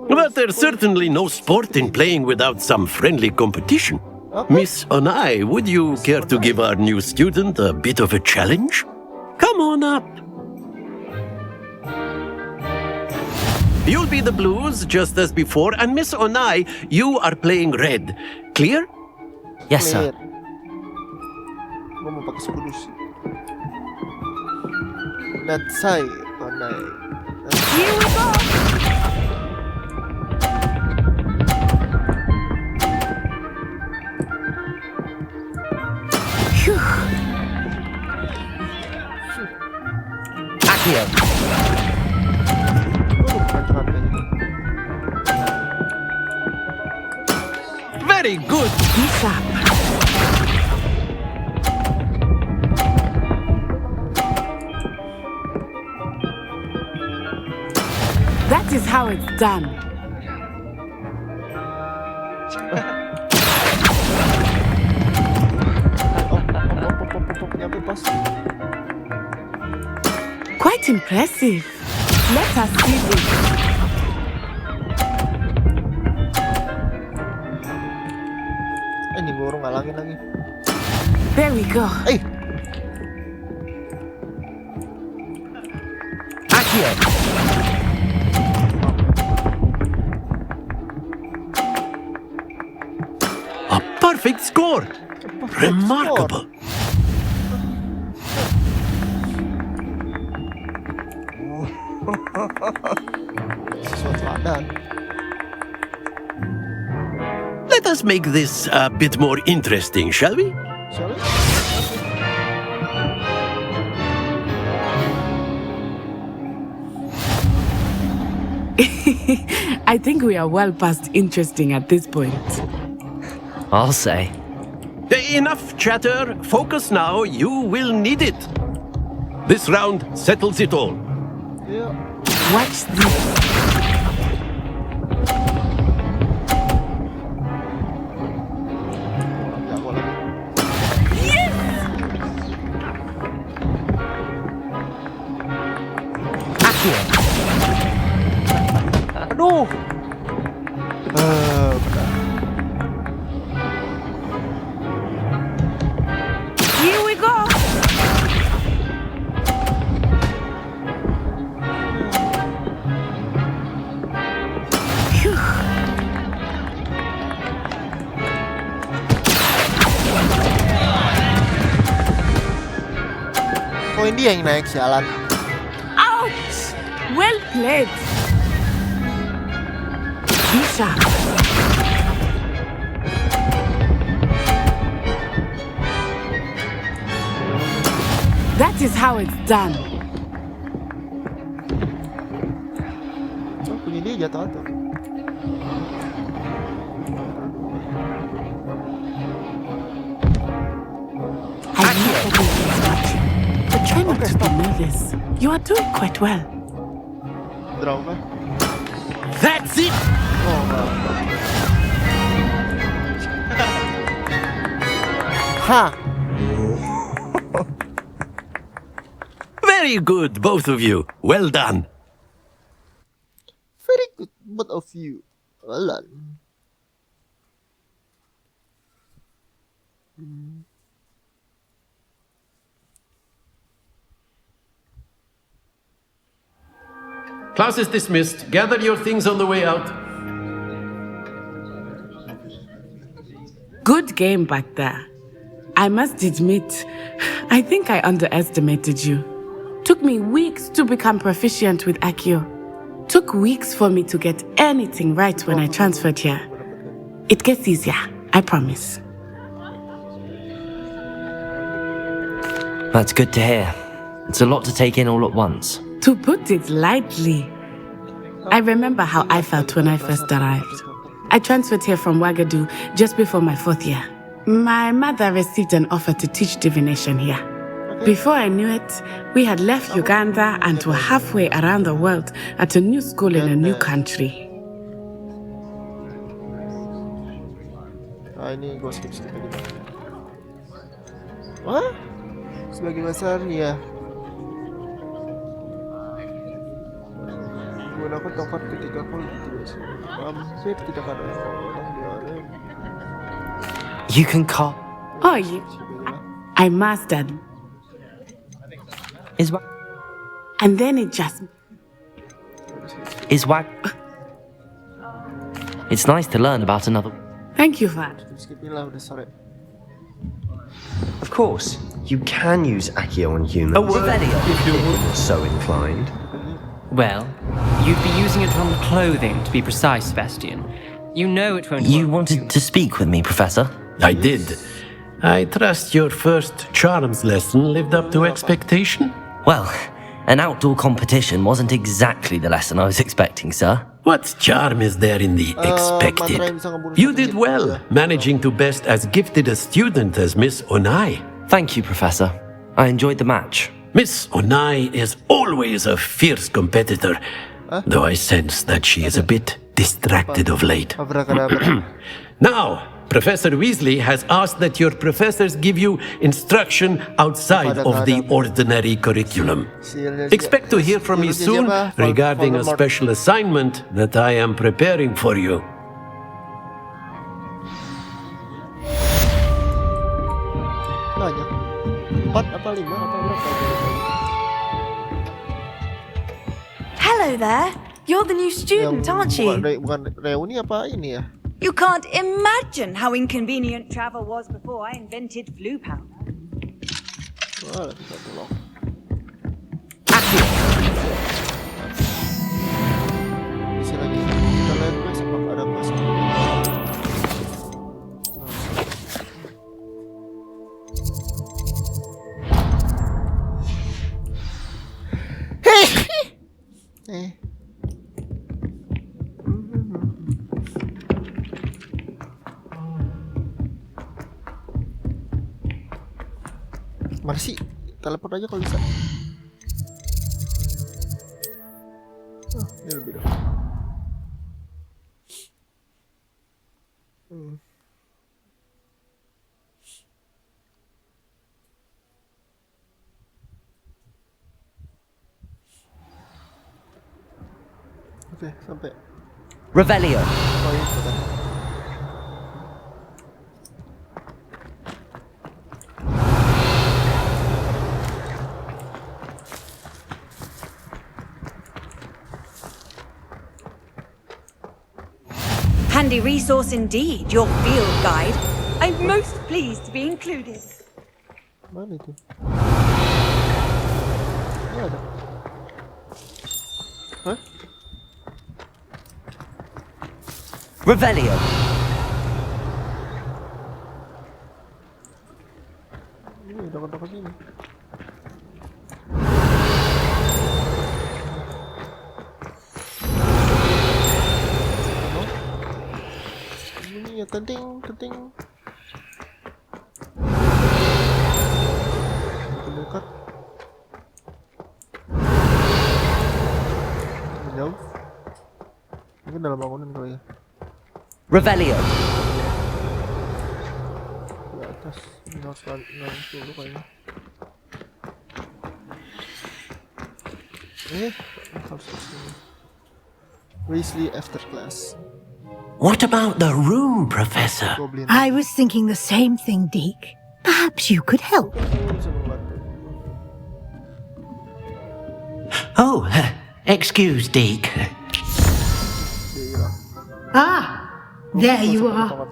But there's certainly no sport in playing without some friendly competition. Miss Onai, would you care to give our new student a bit of a challenge? Come on up. You'll be the blues, just as before, and Miss Onai, you are playing red. Clear? Yes, sir. Gue mau pakai suku dusi. Let's say Onai. Here we go! Accio. Very good. Bisa. That is how it's done. Quite impressive. Let us see this. Ini burung ngalangin lagi. There we go. Accio. A perfect score. Remarkable. Let us make this a bit more interesting, shall we? Shall we? I think we are well past interesting at this point. I'll say. Enough chatter. Focus now. You will need it. This round settles it all. Yeah. Watch this. Aduh. Benar. Here we go! Oh, ini yang naik sialan. Ouch! Well played. Bisa. That is how it's done. Oh, punya dia jatuh tuh. I know everyone is watching, but try not to be nervous. You are doing quite well. Drama. That's it. Oh, ha. Very good, both of you. Well done. Very good, both of you. Well done. Class is dismissed. Gather your things on the way out. Good game back there. I must admit, I think I underestimated you. Took me weeks to become proficient with Accio. Took weeks for me to get anything right when I transferred here. It gets easier, I promise. That's good to hear. It's a lot to take in all at once. To put it lightly. I remember how I felt when I first arrived. I transferred here from Wagadu just before my 4th year. My mother received an offer to teach divination here. Before I knew it, we had left Uganda and were halfway around the world at a new school in a new country. Ini gue skip aja. Wah? Sebagai besar ya. Gunakan tongkat ketika kau hampir tidak ada orang di area. You can call. Oh, I mastered. Is what? And then it just. Is what? It's nice to learn about another. Thank you, Fad. Of course, you can use Accio on humans. If you're so inclined. Well, you'd be using it on the clothing, to be precise, Sebastian. You know it won't. You wanted to speak with me, Professor? I did. I trust your first charms lesson lived up to expectation? Well, an outdoor competition wasn't exactly the lesson I was expecting, sir. What charm is there in the expected? You did well, managing to best as gifted a student as Miss Onai. Thank you, Professor. I enjoyed the match. Miss Onai is always a fierce competitor, though I sense that she is a bit distracted of late. Now, Professor Weasley has asked that your professors give you instruction outside of the ordinary curriculum. Expect to hear from me soon regarding a special assignment that I am preparing for you. Banyak. 4 apa 5 apa berapa? Hello there. You're the new student, aren't you? Bukan reuni apa ini ya? You can't imagine how inconvenient travel was before I invented flu powder. Wah, bisa tolong. Isi lagi. Kita lihat guys, apakah ada quest. Mana sih? Teleport aja kalau bisa. Oh, ini lebih dah. Oke, sampai. Revelio. Oh, iya, sudah. Handy resource indeed, your field guide. I'm most pleased to be included. Mana itu? Ini ada. Hah? Revelio. Ini dekat-dekat sini. Ini ya tenting. Dekat. Jauh. Mungkin dalam bangunan kali ya. Revelio. Di atas. Ini harus dulu kayaknya. Harus kesini. Weasley after class. What about the room, Professor? I was thinking the same thing, Deke. Perhaps you could help. Oh, excuse, Deke. Ah, there you are.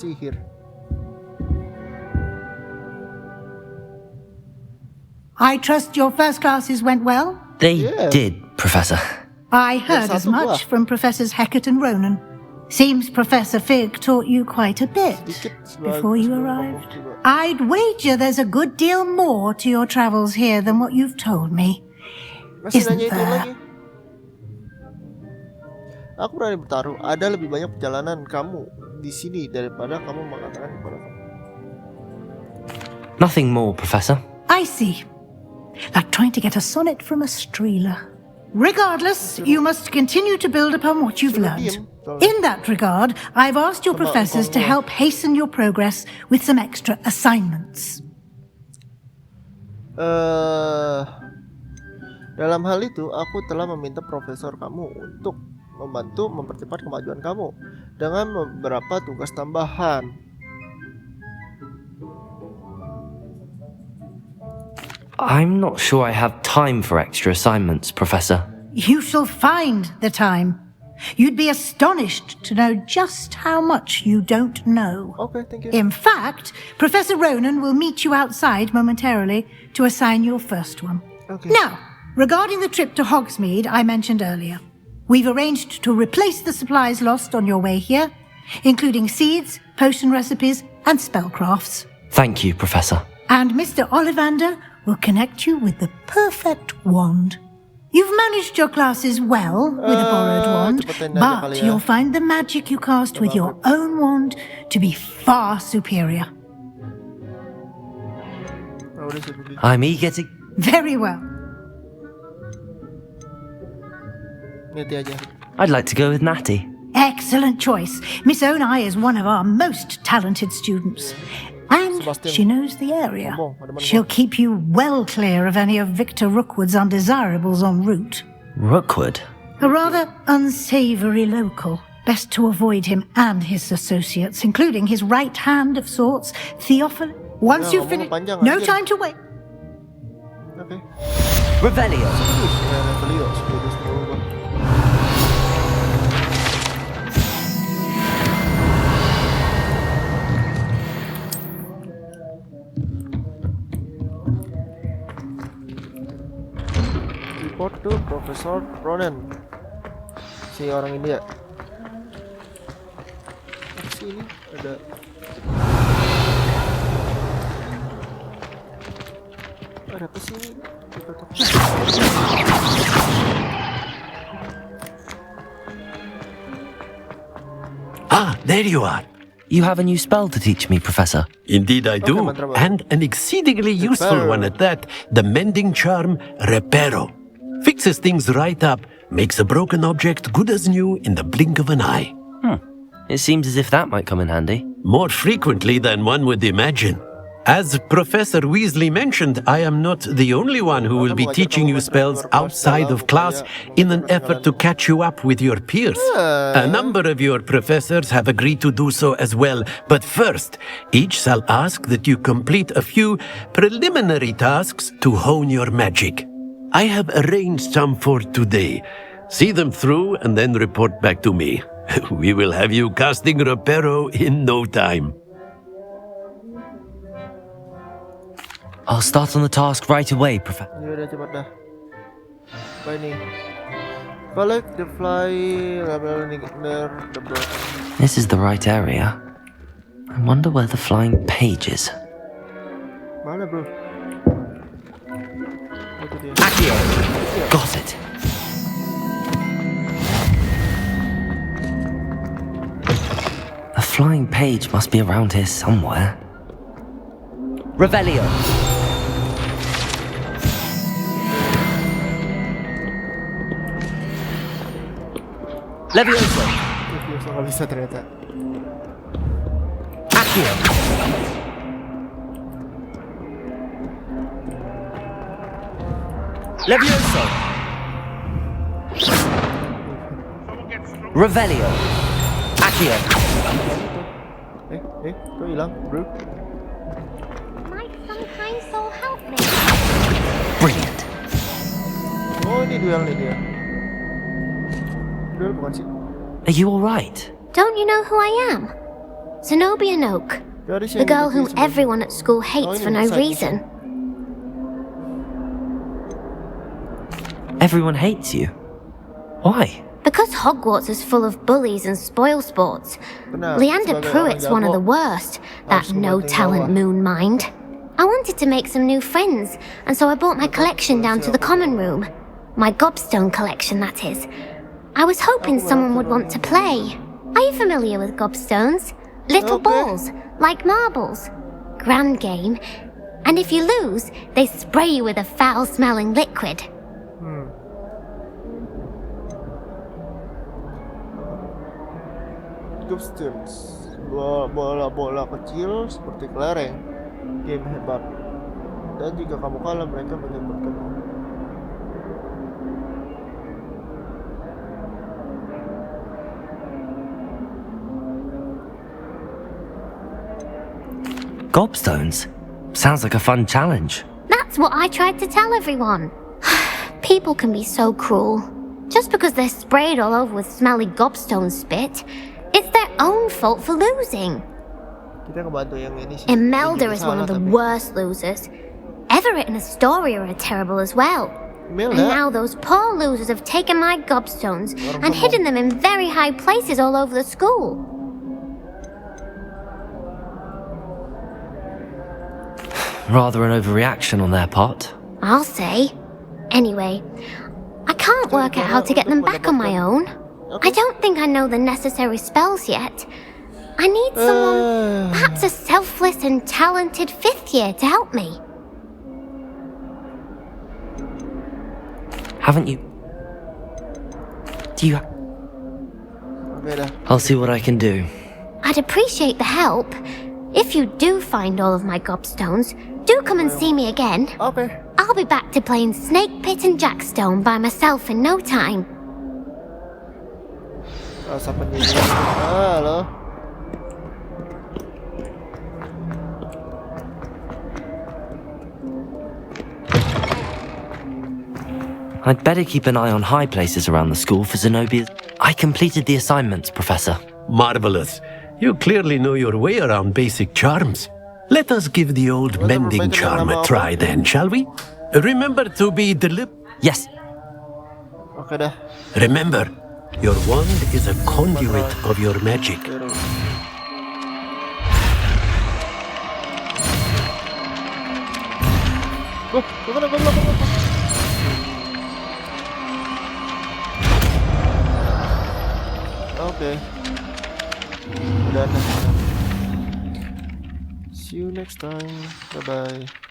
I trust your first classes went well? They did, Professor. I heard as much from Professors Hecat and Ronan. Seems Professor Fig taught you quite a bit before you arrived. I'd wager there's a good deal more to your travels here than what you've told me. Isn't there? Aku berani bertaruh, ada lebih banyak perjalanan kamu di sini daripada kamu mengatakan kepadaku. Nothing more, Professor. I see. Like trying to get a sonnet from a streeler. Regardless, you must continue to build upon what you've learned. In that regard, I've asked your professors to help hasten your progress with some extra assignments. Dalam hal itu, aku telah meminta profesor kamu untuk membantu mempercepat kemajuan kamu dengan beberapa tugas tambahan. I'm not sure I have time for extra assignments, Professor. You shall find the time. You'd be astonished to know just how much you don't know. Okay, thank you. In fact, Professor Ronan will meet you outside momentarily to assign your first one. Okay. Now, regarding the trip to Hogsmeade I mentioned earlier, we've arranged to replace the supplies lost on your way here, including seeds, potion recipes, and spellcrafts. Thank you, Professor. And Mr. Ollivander will connect you with the perfect wand. You've managed your classes well with a borrowed wand, but you'll find the magic you cast with your own wand to be far superior. I'm eager to... Very well. I'd like to go with Natty. Excellent choice. Miss Onai is one of our most talented students. And she knows the area. She'll keep you well clear of any of Victor Rookwood's undesirables en route. Rookwood? A rather unsavory local. Best to avoid him and his associates, including his right hand of sorts, Theophil. Once you've finished... No time to wait. Okay. Revelio. Report to Profesor Ronan. Si orang ini ya. Apa sih ini? Ada. Ada apa sih ini? Ah, there you are. You have a new spell to teach me, Professor. Indeed I do, and an exceedingly useful one at that. The mending charm, Reparo. Fixes things right up, makes a broken object good as new in the blink of an eye. It seems as if that might come in handy. More frequently than one would imagine. As Professor Weasley mentioned, I am not the only one who will be teaching you spells outside of class in an effort to catch you up with your peers. A number of your professors have agreed to do so as well, but first, each shall ask that you complete a few preliminary tasks to hone your magic. I have arranged some for today. See them through and then report back to me. We will have you casting Reparo in no time. I'll start on the task right away, Professor. Ya udah cepat dah. Apa ini? Collect the fly, the broken. This is the right area. I wonder where the flying page is. Mana, bro? Got it. A flying page must be around here somewhere. Revelio. Levioso. Levioso nggak bisa ternyata. Accio. Levioso. Revelio. Accio. Kok hilang, bro? Might sometimes soul help me. Brilliant. Oh, ini duel nih dia. Duel bukan sih? Are you all right? Don't you know who I am? Zenobia Noak, the girl whom everyone at school hates for no reason. Everyone hates you. Why? Because Hogwarts is full of bullies and spoilsports. Leander Pruitt's one of the worst, that no-talent moon mind. I wanted to make some new friends, and so I brought my collection down to the common room. My gobstone collection, that is. I was hoping someone would want to play. Are you familiar with gobstones? Little balls, like marbles. Grand game. And if you lose, they spray you with a foul-smelling liquid. Gobstones, bola-bola kecil seperti kelereng. Game hebat. Dan jika kamu kalah, mereka menyebutkanmu. Gobstones? Sounds like a fun challenge. That's what I tried to tell everyone. People can be so cruel. Just because they're sprayed all over with smelly gobstone spit, it's their own fault for losing. Imelda is one of the worst losers. Everett and Astoria are terrible as well. And now those poor losers have taken my gobstones and hidden them in very high places all over the school. Rather an overreaction on their part. I'll say. Anyway, I can't work out how to get them back on my own. I don't think I know the necessary spells yet. I need someone, perhaps a selfless and talented 5th year to help me. Haven't you? Do you... I'll see what I can do. I'd appreciate the help. If you do find all of my gobstones, do come and see me again. Okay. I'll be back to playing Snake Pit and Jackstone by myself in no time. Halo. I'd better keep an eye on high places around the school for Zenobia. I completed the assignments, Professor. Marvelous. You clearly know your way around basic charms. Let us give the old mending charm a try then, shall we? Remember to be deliberate. Yes. Oke dah. Remember, your wand is a conduit of your magic. Oke. Udah. See you next time. Bye bye.